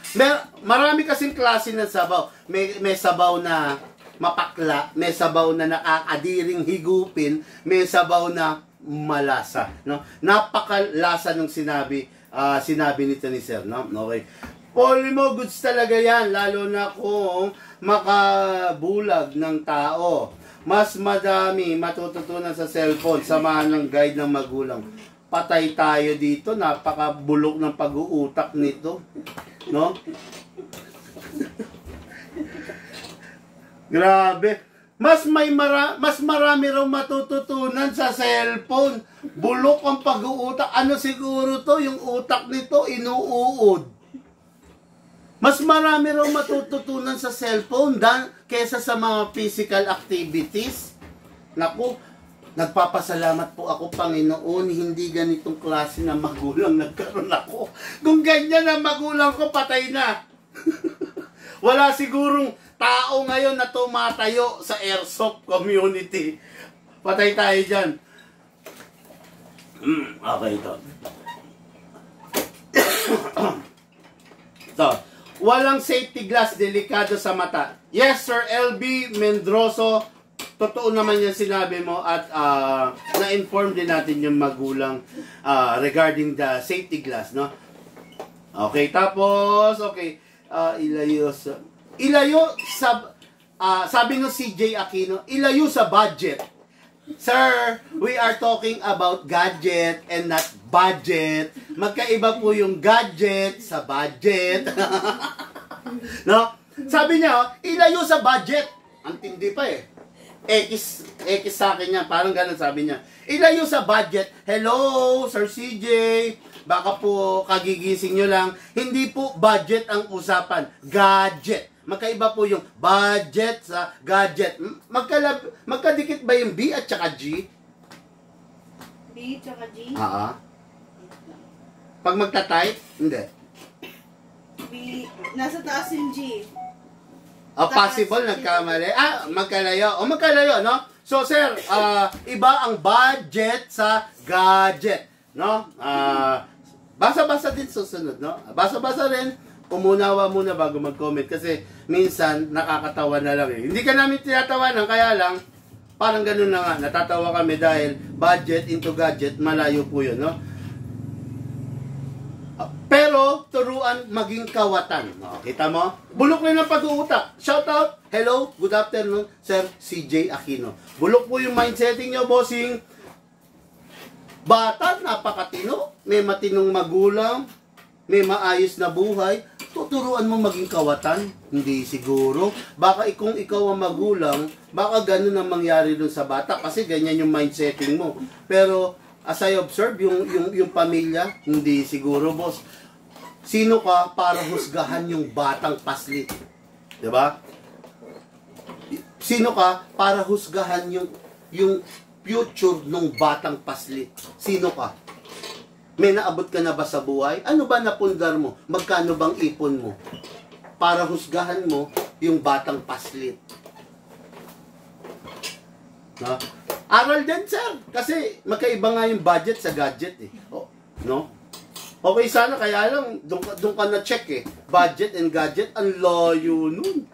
Marami kasing klase ng sabaw. May sabaw na mapakla, may sabaw na nakakadiring higupin, may sabaw na malasa, no? Napakalasa nung sinabi nito ni Sir, no? Okay. Polymo goods talaga yan, lalo na kung makabulag ng tao. Mas madami matututunan sa cellphone, samahan ng guide ng magulang. Patay tayo dito, napakabulok ng pag-uutak nito, no? Grabe. Mas marami raw matututunan sa cellphone. Bulok ang pag-uutak. Ano siguro to? Yung utak nito inuuod. Mas marami raw matututunan sa cellphone kesa sa mga physical activities. Naku, nagpapasalamat po ako, Panginoon, hindi ganitong klase na magulang nagkaroon ako. Kung ganyan ang magulang ko, patay na. Wala sigurong tao ngayon na tumatayo sa airsoft community. Patay tayo dyan. Okay, ito. So, walang safety glass, delikado sa mata. Yes, Sir LB Mendroso, totoo naman yan sinabi mo at na-inform din natin yung magulang regarding the safety glass, no? Okay, tapos, okay, ilayo sa, sabi ng CJ Aquino, ilayo sa budget. Sir, we are talking about gadget and not budget. Magkaiba po yung gadget sa budget. No? Sabi niya, oh, ilayo sa budget. Ang tindi pa eh. X sa akin yan. Parang ganun sabi niya. Ilayo sa budget. Hello, Sir CJ. Baka po kagigising nyo lang. Hindi po budget ang usapan. Gadget. Magkaiba po yung budget sa gadget. Magkadikit ba yung B at saka G? B tsaka G? Pag magta-type? Hindi. B, nasa taas yung G. Possible, nagkamali. Magkalayo. Magkalayo, no? So, sir, iba ang budget sa gadget. No? Basa-basa din susunod, no? Basa-basa rin. Umunawa muna bago mag-comment kasi minsan nakakatawa na lang eh. Hindi ka namin tinatawanan, kaya lang parang ganun na nga, natatawa kami dahil budget into gadget, malayo po yun, no? Pero turuan maging kawatan. Kita mo? Bulok rin ang pag-uutak. Shout out, hello, good afternoon, Sir CJ Aquino. Bulok po yung mindsetting nyo, bossing. Bata, napakatino, may matinong magulang, may maayos na buhay, tuturuan mo maging kawatan? Hindi siguro. Baka kung ikaw ang magulang, baka ganun ang mangyari dun sa bata kasi ganyan yung mindsetting mo. Pero as I observe, yung pamilya, hindi siguro, boss. Sino ka para husgahan yung batang paslit? Diba? Sino ka para husgahan yung future ng batang paslit? Sino ka? May naabot ka na ba sa buhay? Ano ba napundar mo? Magkano bang ipon mo? Para husgahan mo yung batang paslit. No? Aral din, sir. Kasi magkaiba nga yung budget sa gadget eh. No? Okay sana, kaya lang, doon ka na-check eh. Budget and gadget, ang layo nun.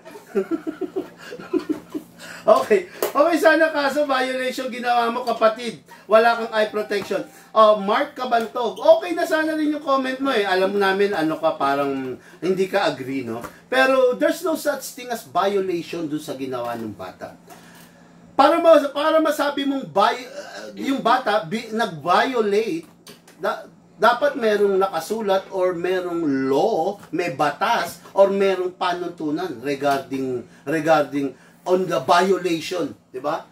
Okay. Okay sana, kaso violation ginawa mo, kapatid. Wala kang eye protection. Mark Kabantog, okay na sana rin yung comment mo eh. Alam namin ano ka, parang hindi ka agree, no? Pero there's no such thing as violation dun sa ginawa ng bata. Para masabi mong yung bata nag-violate, dapat merong nakasulat or merong law, may batas, or merong panuntunan regarding on the violation, di ba?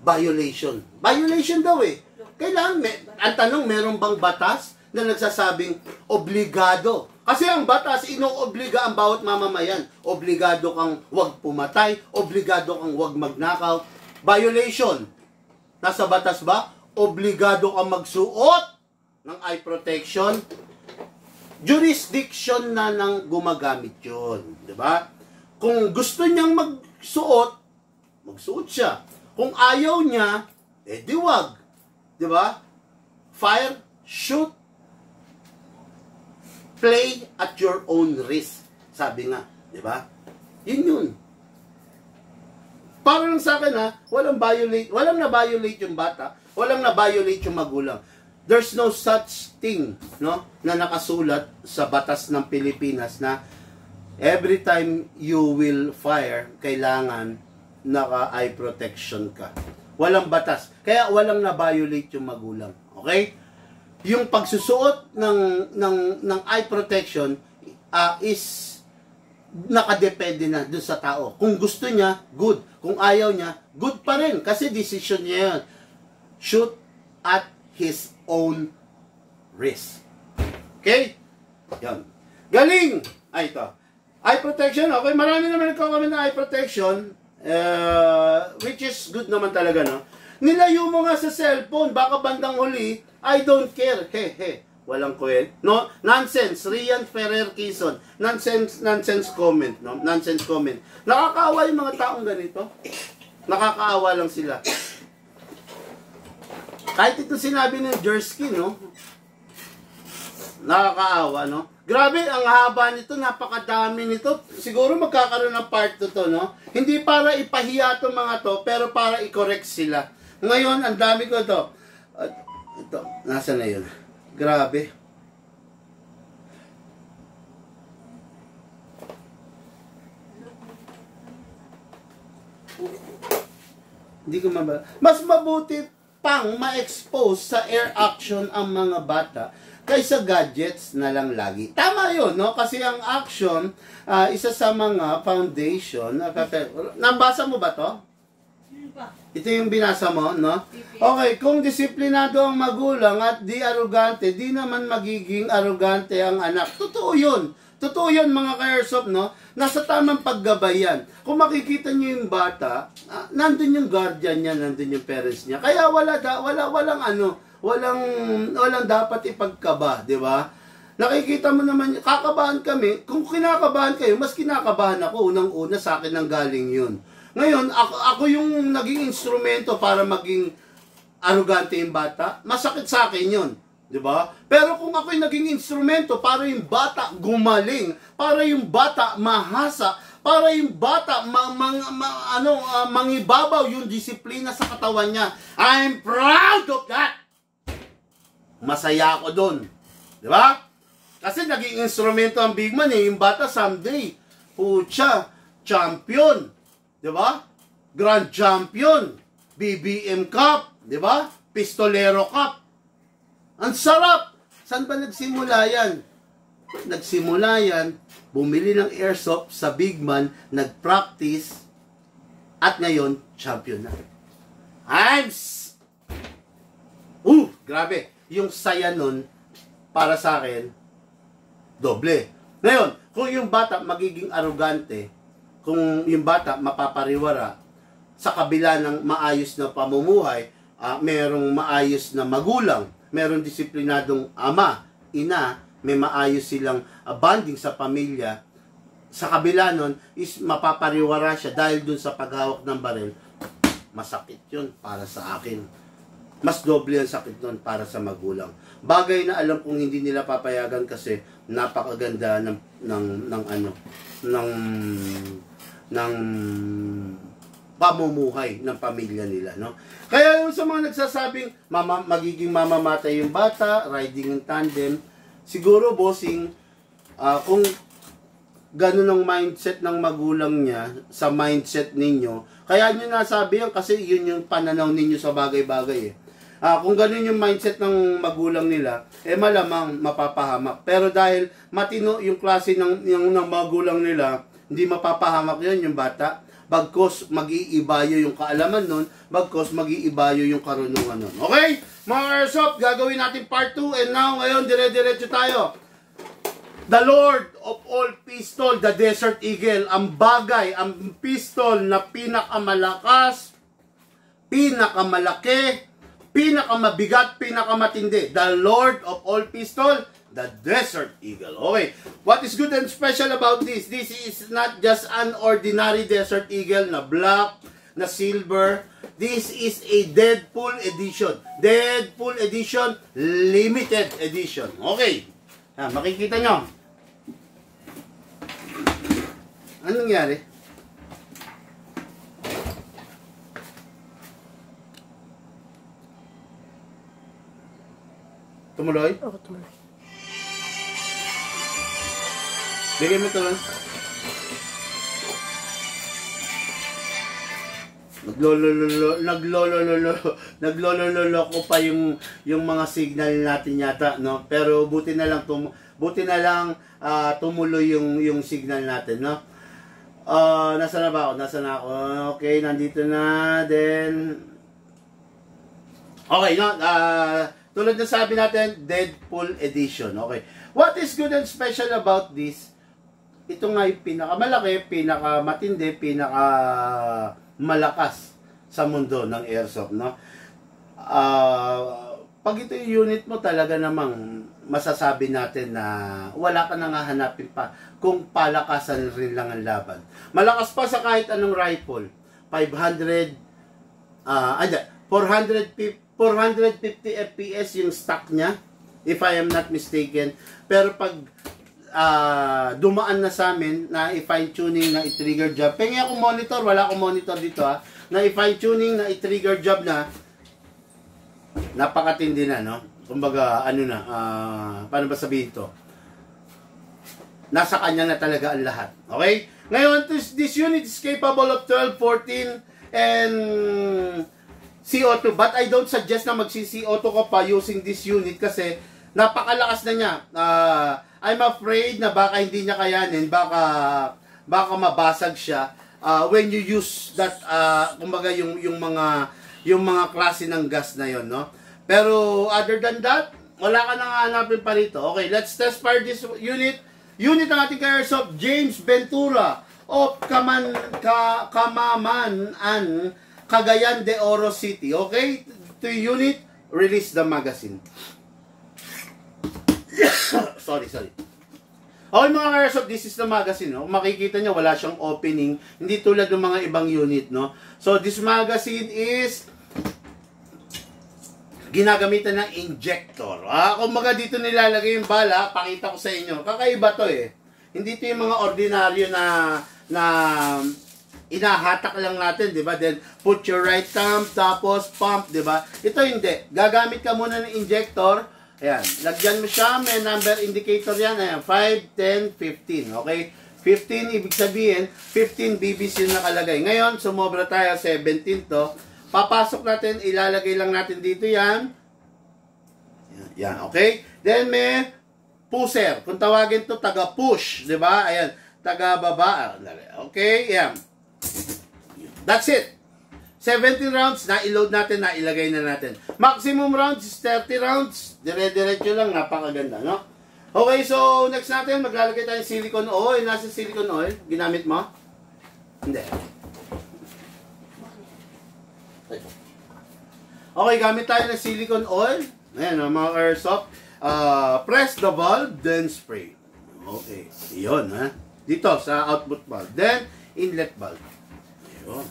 Violation. Violation daw eh. Kailangan, ang tanong, meron bang batas na nagsasabing obligado? Kasi ang batas, inoobliga ang bawat mamamayan. Obligado kang wag pumatay, obligado kang wag magnakaw. Violation. Nasa batas ba? Obligado kang magsuot ng eye protection. Jurisdiction na nang gumagamit yun. Diba? Kung gusto niyang magsuot siya. Kung ayaw niya, di wag. Diba? Fire, shoot, play at your own risk. Sabi nga. Diba? Yun. Para lang sa akin walang na-violate yung bata, walang na-violate yung magulang. There's no such thing, no, na nakasulat sa batas ng Pilipinas na every time you will fire, kailangan naka-eye protection ka. Walang batas. Kaya walang na-violate yung magulang. Okay? Yung pagsusuot ng eye protection is nakadepende na dun sa tao. Kung gusto niya, good. Kung ayaw niya, good pa rin. Kasi decision niya yan. Shoot at his own risk. Okay? Yan. Galing! Ito. Eye protection. Okay, marami naman nagkakamit ng eye protection. Which is good naman talaga, no? Nilayo mo nga sa cellphone. Baka bandang huli, I don't care. He. Walang kwel. No, nonsense. Rian Ferrer Quezon. Nonsense comment, no? Nonsense comment. Nakakaawa yung mga taong ganito. Nakakaawa lang sila. Kahit ito sinabi ng Jersky, no? Nakakaawa, no? Grabe, ang haba nito, napakadami nito. Siguro magkakaroon ng part 2 to, no? Hindi para ipahiya itong mga to, pero para i-correct sila. Ngayon, ang dami ko to. Ito, nasa na yun? Grabe. Hindi ko mabala. Mas mabuti pang ma-expose sa air action ang mga bata kaysa gadgets na lang lagi. Tama yun, no? Kasi ang action, isa sa mga foundation. Nabasa mo ba to? Ito yung binasa mo, no? Okay, kung disiplinado ang magulang at di arugante, di naman magiging arugante ang anak. Totoo yun. Totoo yun, mga ka-airsoft, no? Nasa tamang paggabayan. Kung makikita niyo yung bata, nandun yung guardian niya, nandun yung parents niya. Kaya walang dapat ipagkaba, di ba? Nakikita mo naman, kakabahan kami. Kung kinakabahan kayo, mas kinakabahan ako. Unang-una sa akin nang galing yun. Ngayon, ako yung naging instrumento para maging arugante yung bata. Masakit sa akin yun. Di ba? Pero kung ako'y naging instrumento para yung bata gumaling, para yung bata mahasa, para yung bata mangibabaw yung disiplina sa katawan niya, I'm proud of that! Masaya ako doon. Di ba? Kasi naging instrumento ang big man yung bata someday. Pucha, champion. Di ba? Grand champion. BBM Cup. Di ba? Pistolero Cup. Ang sarap! Saan ba nagsimula yan? Nagsimula yan, bumili ng airsoft sa big man, nag-practice, at ngayon, champion na. Grabe. Yung saya nun, para sa akin, doble. Ngayon, kung yung bata magiging arugante, kung yung bata mapapariwara, sa kabila ng maayos na pamumuhay, merong maayos na magulang, merong disiplinadong ama, ina, may maayos silang bonding sa pamilya, sa kabila nun, is mapapariwara siya dahil dun sa paghawak ng baril. Masakit yun para sa akin. Mas doble ang sakit nun para sa magulang. Bagay na alam kong hindi nila papayagan kasi napakaganda ng pamumuhay ng pamilya nila, no? Kaya yung sa mga nagsasabing magiging mamamatay yung bata, riding in tandem, siguro bossing, kung ganun ang mindset ng magulang niya sa mindset ninyo, kaya nyo nasabi yan kasi yun yung pananaw ninyo sa bagay-bagay eh. Kung ganun yung mindset ng magulang nila, malamang mapapahamak. Pero dahil matino yung klase ng magulang nila, hindi mapapahamak yun yung bata. Bagkos mag-iibayo yung kaalaman nun, bagkos mag-iibayo yung karunungan nun. Okay? Mga airsoft, gagawin natin part 2 and now, ngayon, dire-diretso tayo. The Lord of all pistol, the Desert Eagle, ang bagay, ang pistol na pinakamalakas, pinakamalaki, pinakamabigat, pinakamatindi. The Lord of all pistol, the Desert Eagle. Okay, what is good and special about this? This is not just an ordinary Desert Eagle na black, na silver. This is a Deadpool edition. Deadpool edition, limited edition. Okay, makikita nyo. Anong nangyari? Tumuloy? Oo, tumuloy. Bigay mo ito lang. Naglololo ko pa yung mga signal natin yata, no? Pero buti na lang tumuloy yung signal natin, no? Nasaan na ba ako? Nasaan na ako? Okay, nandito na. Then okay, no? Tulad na sabi natin, Deadpool edition. Okay. What is good and special about this? Ito nga yung pinakamalaki, pinakamatindi, pinakamalakas sa mundo ng airsoft, no? Pag ito yung unit mo, talaga namang masasabi natin na wala ka nang hahanapin pa kung palakasan rin lang ang laban. Malakas pa sa kahit anong rifle. 450 FPS yung stock niya. if I am not mistaken. Pero pag dumaan na sa amin na i-fine tuning na i-trigger job. Pengi akong monitor, wala akong monitor dito na i-fine tuning na i-trigger job na napakatindi na, no? Kumbaga, paano ba sabihin to? Nasa kanya na talaga ang lahat. Okay? Ngayon, this unit is capable of 12, 14, and CO2. But I don't suggest na magsi-CO2 ka pa using this unit kasi napakalakas na niya. I'm afraid na baka hindi niya kayanin, baka mabasag siya when you use that, kumbaga yung mga klase ng gas na yon, no? Pero other than that, wala ka nang hanapin pa rito. Okay, let's test fire this unit. Unit ng ating ka-airsoft, James Ventura of Kamamanan, Cagayan de Oro City. Okay, to unit, release the magazine. sorry. Okay mga ka-airsoft, this is the magazine. No? Makikita nyo, wala siyang opening. Hindi tulad ng mga ibang unit. No? So, this magazine is ginagamitan ng injector. Kumbaga dito nilalagay yung bala, pakita ko sa inyo. Kakaiba to eh. Hindi to yung mga ordinaryo na inahatak lang natin, di ba? Then, put your right thumb, tapos pump, di ba? Ito hindi. Gagamit ka muna ng injector. Ayan. Lagyan mo siya. May number indicator yan. Ayan. 5, 10, 15. Okay? 15, ibig sabihin, 15 BBs yung nakalagay. Ngayon, sumobra tayo, 17 to. Papasok natin, ilalagay lang natin dito yan. Yan, okay? Then may pusher. Kung tawagin to, taga-push. Diba? Ayan, taga-baba. Okay, yan. That's it. 17 rounds, na-load natin, na-ilagay na natin. Maximum rounds is 30 rounds. Dire-diretso lang, napakaganda, no? Okay, so next natin, maglalagay tayo ng silicone oil. Nasa silicone oil, ginamit mo? Hindi. Okay, gamit tayo ng silicone oil. Ayan, mga airsoft. Press the valve, then spray. Okay, yun, ha? Dito, sa output valve. Then, inlet valve. Ayun.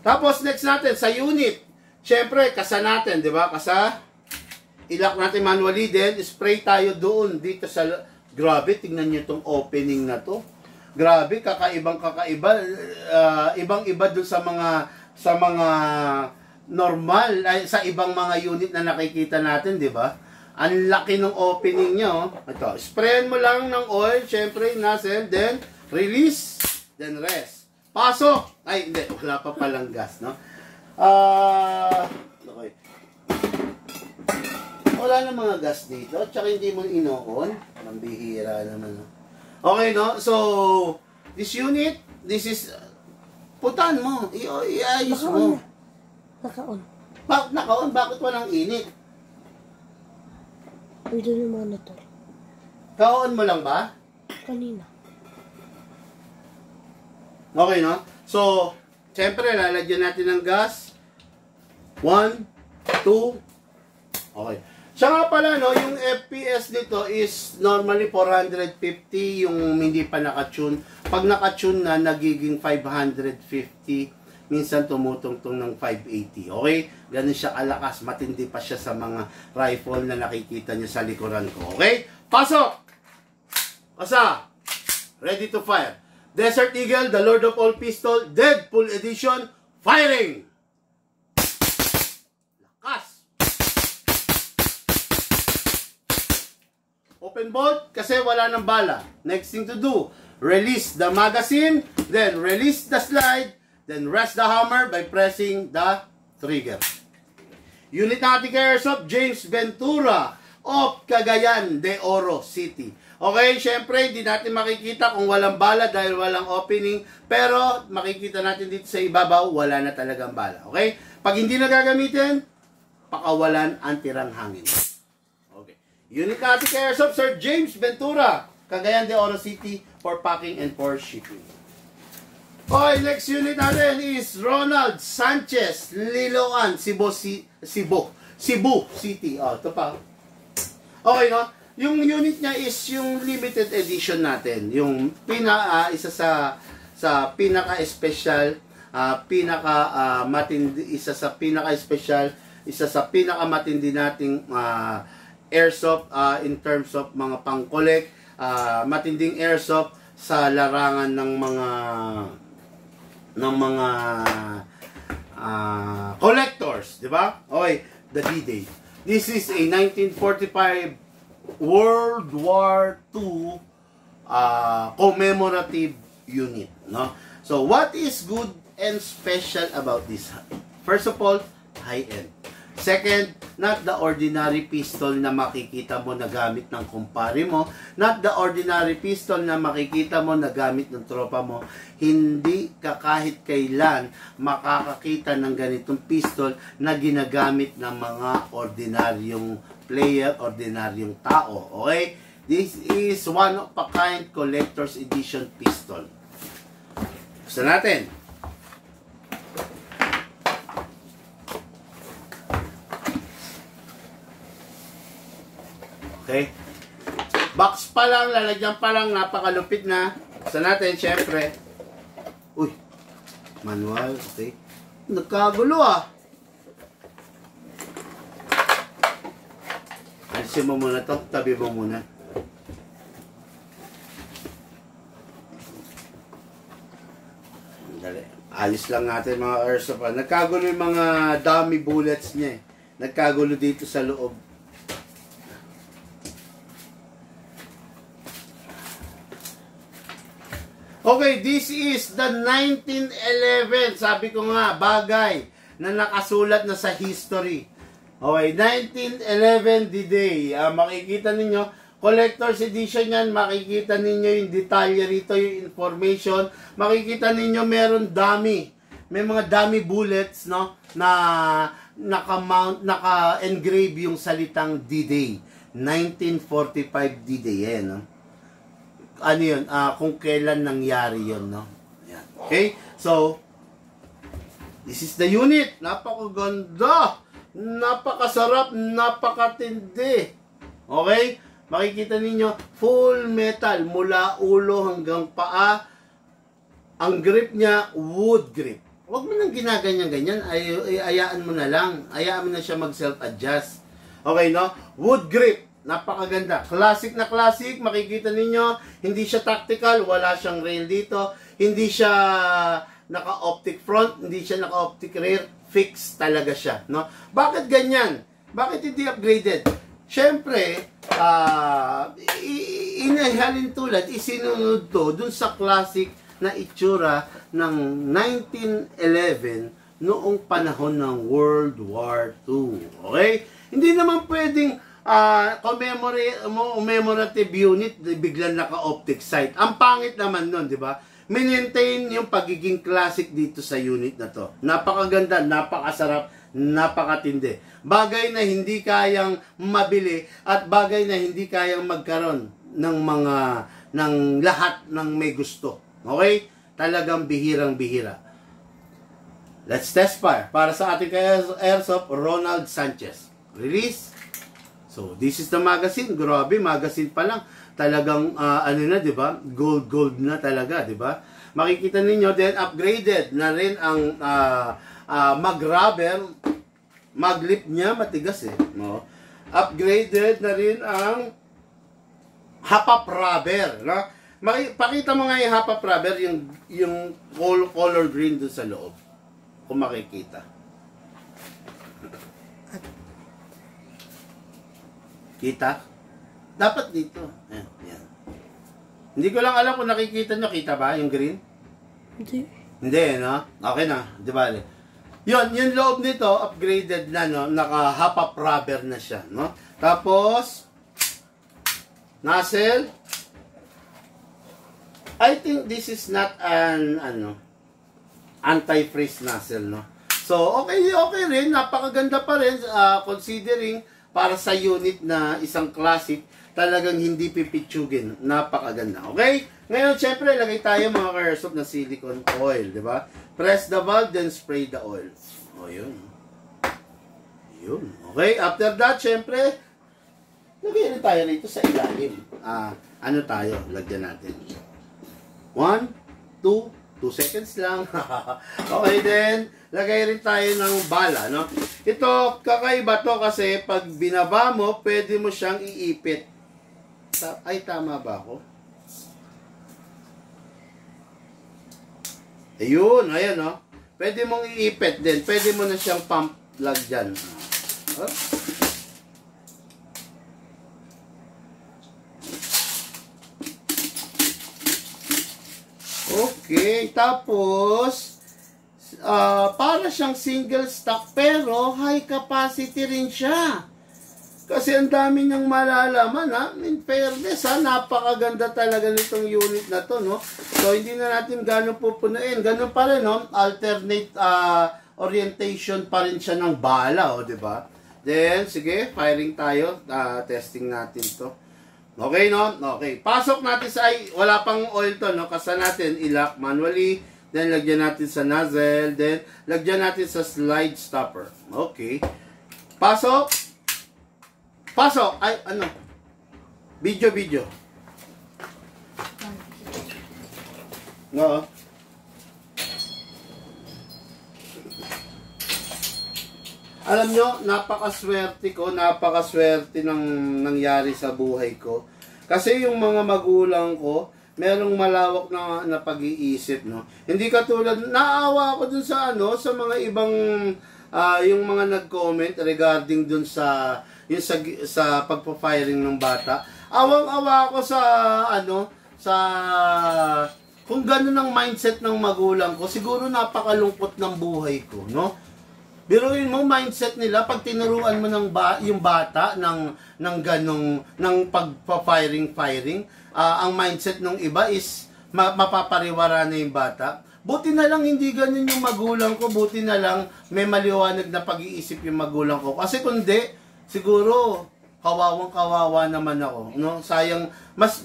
Tapos, next natin, sa unit. Siyempre, kasa natin, di ba? Kasa, ilock natin manually, then, spray tayo doon, dito sa, grabe, tingnan nyo itong opening na to. Grabe, kakaiba. Ibang-iba doon sa mga normal, sa ibang mga unit na nakikita natin, di ba? Ang laki ng opening niya, oh. Ito, sprayan mo lang ng oil, syempre, nozzle, then release, then rest. Pasok! Ay, hindi, wala pa palang gas, no? Okay. Wala na mga gas dito, tsaka hindi mo ino-on. Ang bihira naman, no? Okay, no? So, this unit, this is, putan mo, iayos mo. Naka-on. Bakit naka-on? Bakit walang init? Pwede yung monitor. Ka-on mo lang ba? Kanina. Okay, no? So, siyempre, lalagyan natin ng gas. 1, 2. Okay. Siya nga pala, no, yung FPS nito is normally 450, yung hindi pa naka-tune. Pag naka-tune na, nagiging 550. Minsan tumutungtong ng 580. Okay? Ganun siya kalakas. Matindi pa siya sa mga rifle na nakikita nyo sa likuran ko. Okay? Pasok! Asa! Ready to fire. Desert Eagle, the Lord of All Pistol, Deadpool Edition, firing! Lakas! Open bolt kasi wala ng bala. Next thing to do, release the magazine, then release the slide, then rest the hammer by pressing the trigger. Unit natin kay Airsoft, James Ventura of Cagayan de Oro City. Okay, syempre, hindi natin makikita kung walang bala dahil walang opening. Pero, makikita natin dito sa ibabaw, wala na talagang bala. Okay? Pag hindi na gagamitin, pakawalan ang tirang hangin. Okay. Unit natin kay Airsoft, Sir James Ventura, Cagayan de Oro City for packing and for shipping. Okay, next unit natin is Ronald Sanchez, Liloan, Cebu City. Oh, ito pa. Okay, no? Yung unit niya is yung limited edition natin. Yung isa sa pinaka-special, matindi, isa sa pinaka-special, isa sa pinaka-matindi nating airsoft in terms of mga pang-collect, matinding airsoft sa larangan ng mga collectors, di ba? Okay, the D-Day. This is a 1945 World War II commemorative unit, no? So, what is good and special about this? First of all, high-end. Second, not the ordinary pistol na makikita mo na gamit ng kumpare mo, not the ordinary pistol na makikita mo na gamit ng tropa mo. Hindi ka kahit kailan makakakita ng ganitong pistol na ginagamit ng mga ordinaryong player, ordinaryong tao. Okay? This is one of a kind collector's edition pistol. Gusto natin. Okay? Box pa lang, lalagyan pa lang, napakalupit na. Gusto natin, syempre. Uy, manual, okay. Nagkagulo ah. Alisin mo muna to, tabi mo muna. Dali. Alis lang natin mga airsoft. Nagkagulo yung mga dummy bullets niya eh. Nagkagulo dito sa loob. Okay, this is the 1911. Sabi ko nga, bagay na nakasulat na sa history. Okay, 1911 D-Day. Makikita ninyo, collector's edition yan. Makikita ninyo yung detalye rito, yung information. Makikita ninyo meron dummy. May mga dummy bullets, no? Na naka-engrave yung salitang D-Day. 1945 D-Day, eh, no? Ano yun, kung kailan nangyari yun, no? Ayan. Okay? So, this is the unit. Napakaganda. Napakasarap. Napakatindi. Okay? Makikita ninyo, full metal. Mula ulo hanggang paa. Ang grip niya, wood grip. Huwag mo nang ginaganyan-ganyan. Ayaan mo na lang. Ayaan mo na siya mag-self-adjust. Okay, no? Wood grip. Napakaganda. Classic na classic. Makikita ninyo, hindi siya tactical. Wala siyang rail dito. Hindi siya naka-optic front. Hindi siya naka-optic rear. Fix talaga siya. No? Bakit ganyan? Bakit hindi upgraded? Siyempre, inahalin tulad, isinunod to dun sa classic na itsura ng 1911 noong panahon ng World War II. Okay? Hindi naman pwedeng commemorative unit, biglang naka-optic sight. Ang pangit naman nun, di ba? Maintain yung pagiging classic dito sa unit na to. Napakaganda, napakasarap, napakatindi. Bagay na hindi kayang mabili at bagay na hindi kayang magkaroon ng lahat ng may gusto. Okay? Talagang bihirang-bihira. Let's test fire. Para sa ating airsoft, Ronald Sanchez. Release. So, this is the magazine. Grabe, magazine pa lang. Talagang, ano na, di ba? Gold na talaga, di ba? Makikita ninyo, then upgraded na rin ang mag-rubber. Mag-lip niya, matigas eh. No? Upgraded na rin ang hapap rubber. No? Pakita mo nga yung hapap rubber, yung color green dun sa loob. Kung makikita. Kita? Dapat dito. Ayan, yan. Hindi ko lang alam kung nakikita nyo. Kita ba yung green? Hindi. Hindi, no? Okay na. Di ba? Yun, yung loob nito, upgraded na, no? Naka-hop-up rubber na siya, no? Tapos, nozzle. I think this is not an, anti-freeze nozzle, no? So, okay rin. Napakaganda pa rin, considering para sa unit na isang classic, talagang hindi pipitsugin. Napakaganda. Okay? Ngayon, syempre, lagay tayo mga ka-airsoft na silicone oil. Diba? Press the valve, then spray the oil. O, yun. Yun. Okay? After that, syempre, lagay na tayo rito sa ilalim. Ano tayo? Lagyan natin. 1, 2, 2 seconds lang. Okay, then, lagay rin tayo ng bala, no? Ito, kakaiba to kasi pag binaba mo, pwede mo siyang iipit. Ay, tama ba ako? Ayun, ayan, no? Pwede mong iipit din. Pwede mo na siyang pump plug dyan. Oh. Okay, tapos para siyang single stock pero high capacity rin siya. Kasi ang dami niyang malalaman, ha. In fairness, ha, napakaganda talaga nitong unit na to, no. So hindi na natin gano'n pupunuin. Gano'n pa rin, no. Alternate orientation pa rin siya ng bala, oh, 'di ba? Then sige, firing tayo. Testing natin 'to. Okay, no? Okay. Pasok natin sa, wala pang oil to, no? Kasi natin, i-lock manually. Then, lagyan natin sa nozzle. Then, lagyan natin sa slide stopper. Okay. Pasok. Pasok. Ay, ano? Video. No. Alam nyo, napakaswerte ko, napakaswerte ng nangyari sa buhay ko. Kasi yung mga magulang ko, merong malawak na pag-iisip, no. Hindi katulad, naawa ako dun sa sa mga ibang yung mga nag-comment regarding dun sa sa pagpa-firing ng bata. Awang-awa ako sa sa kung gano'n ang mindset ng magulang ko, siguro napakalungkot ng buhay ko, no. Biruin mo mindset nila pag tinuruan mo ng yung bata ng ganong pagpa-firing, ang mindset ng iba is mapapariwara na yung bata. Buti na lang hindi ganun yung magulang ko, buti na lang may maliwanag na pag-iisip yung magulang ko. Kasi kundi siguro kawawang-kawawa naman ako, no? Sayang mas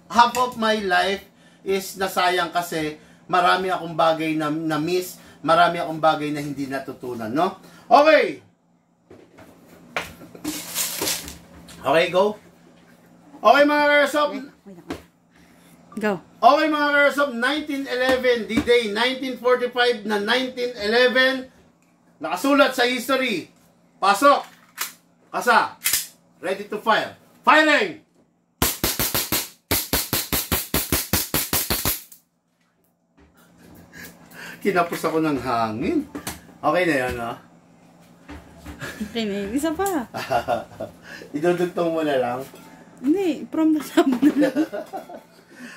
half of my life is nasayang kasi marami akong bagay na miss. Marami akong bagay na hindi natutunan, no? Okay. Okay, go. Okay, mga Airsoft. Go. Okay, mga Airsoft. 1911, D-Day, 1945 na 1911. Nakasulat sa history. Pasok. Kasa. Ready to fire. Firing! Kinapos ako ng hangin. Okay na yan, ha? Okay na, isa pa. Idudugtong mo na lang. Hindi, from the top na lang.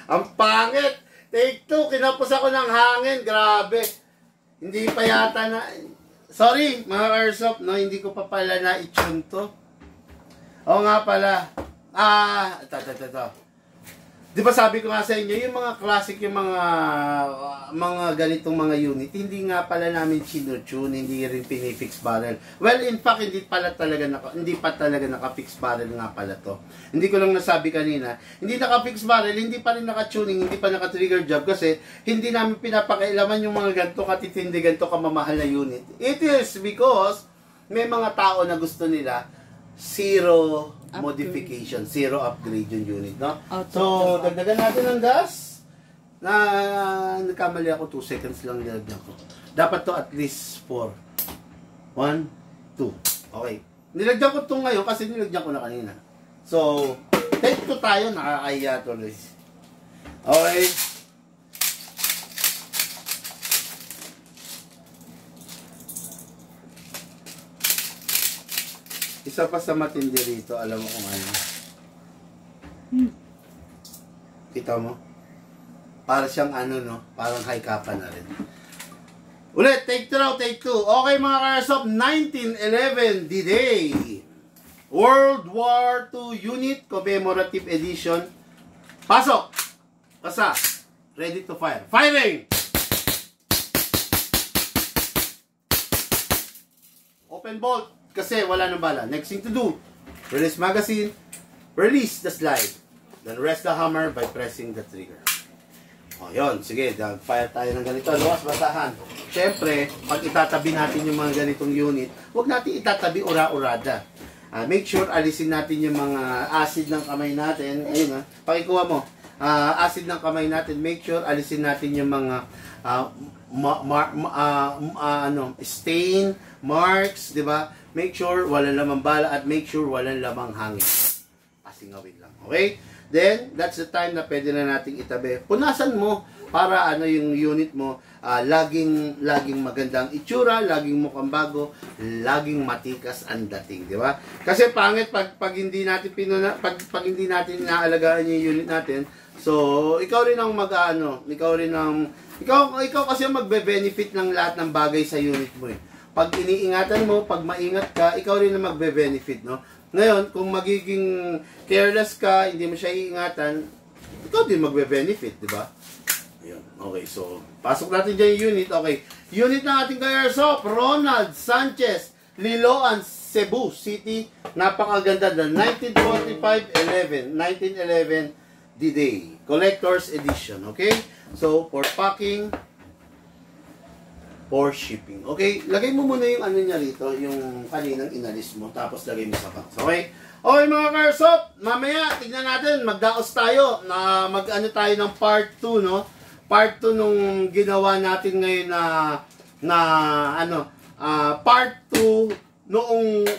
Ang pangit! Take 2, kinapos ako ng hangin. Grabe. Hindi pa yata na... Sorry, mga Airsoft, no? Hindi ko pa pala na-tune to. Oo nga pala. Di ba sabi ko nga sa inyo, yung mga classic, yung mga ganitong mga unit, hindi nga pala namin chino-tune, hindi rin pinifix barrel. Well, in fact, hindi pa talaga naka-fix barrel nga pala to. Hindi ko lang nasabi kanina, hindi naka-fix barrel, hindi pa rin naka-tuning, hindi pa naka-trigger job kasi hindi namin pinapakailaman yung mga ganito katitindi, ganito kamamahal na unit. It is because may mga tao na gusto nila zero modification, zero upgrade yung unit, no? So, dagdagan natin ng gas. Nagkamali ako, 2 seconds lang nilagyan ko. Dapat to at least 4. 1, 2. Okay. Nilagyan ko itong ngayon kasi nilagyan ko na kanina. So, take 2 tayo, nakakaya tuloy. Okay. Isa pa sa matindi rito, alam mo kung ano. Kita mo? Para siyang no? Parang high kappa na rin. Ulit, take 2 raw, take 2. Okay mga Airsoft, 1911 D-Day. World War II Unit Commemorative Edition. Pasok! Kasa. Ready to fire. Firing! Open bolt. Kasi wala nang bala. Next thing to do, release magazine, release the slide, then rest the hammer by pressing the trigger. O yun, sige, fire tayo ng ganito. Luwas, basahan. Siyempre, pag itatabi natin yung mga ganitong unit, huwag natin itatabi ura-urada. Make sure alisin natin yung mga acid ng kamay natin. Ayun pakikuha mo. acid ng kamay natin. Make sure alisin natin yung mga stain, marks, di ba? Make sure walang lamang bala at make sure walang lamang hangin. Pasingawin lang. Okay? Then, that's the time na pwede na nating itabi. Punasan mo para yung unit mo laging magandang itsura, laging mukhang bago, laging matikas ang dating, di ba? Kasi pangit pag hindi natin pag hindi natin inaalagaan yung unit natin. So, ikaw rin ang ikaw kasi ang magbe-benefit ng lahat ng bagay sa unit mo eh. Pag iniingatan mo, pag maingat ka, ikaw rin ang magbe-benefit, no? Ngayon, kung magiging careless ka, hindi mo siya iingatan, ikaw din magbe-benefit, di ba? Ayun. Okay, so, pasok natin dyan yung unit. Okay, unit ng ating ka-airsoft, Ronald Sanchez, Liloan, Cebu City. Napakaganda na 1911 D-Day. Collector's Edition, okay? So, for packing, for shipping. Okay, lagay mo muna yung niya rito, yung kaninang inalis mo, tapos lagay mo sa box. Okay? Okay mga ka-airsoft, mamaya, tignan natin, magdaos tayo, na tayo ng part 2, no? Part 2 nung ginawa natin ngayon part 2 noong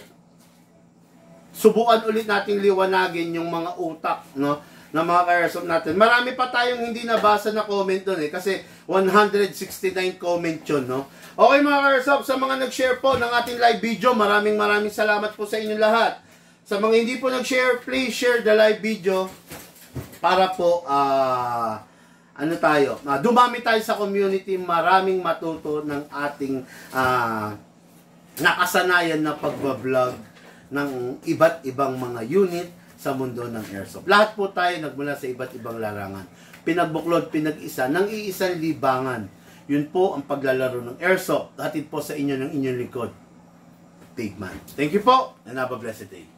subukan ulit nating liwanagin yung mga utak, no? Na mga ka-airsoft natin. Marami pa tayong hindi nabasa na comment doon kasi 169 comment yun, no? Okay mga ka-airsoft, sa mga nag-share po ng ating live video, maraming salamat po sa inyong lahat. Sa mga hindi po nag-share, please share the live video para po dumami tayo sa community, maraming matuto ng ating nakasanayan na pagbablog ng iba't ibang mga unit sa mundo ng airsoft. Lahat po tayo nagmula sa iba't ibang larangan. Pinagbuklod, pinag-isa, ng iisang libangan. Yun po ang paglalaro ng airsoft. Hatid po sa inyo ng inyong likod, Tigman. Thank you po, and have a blessed day.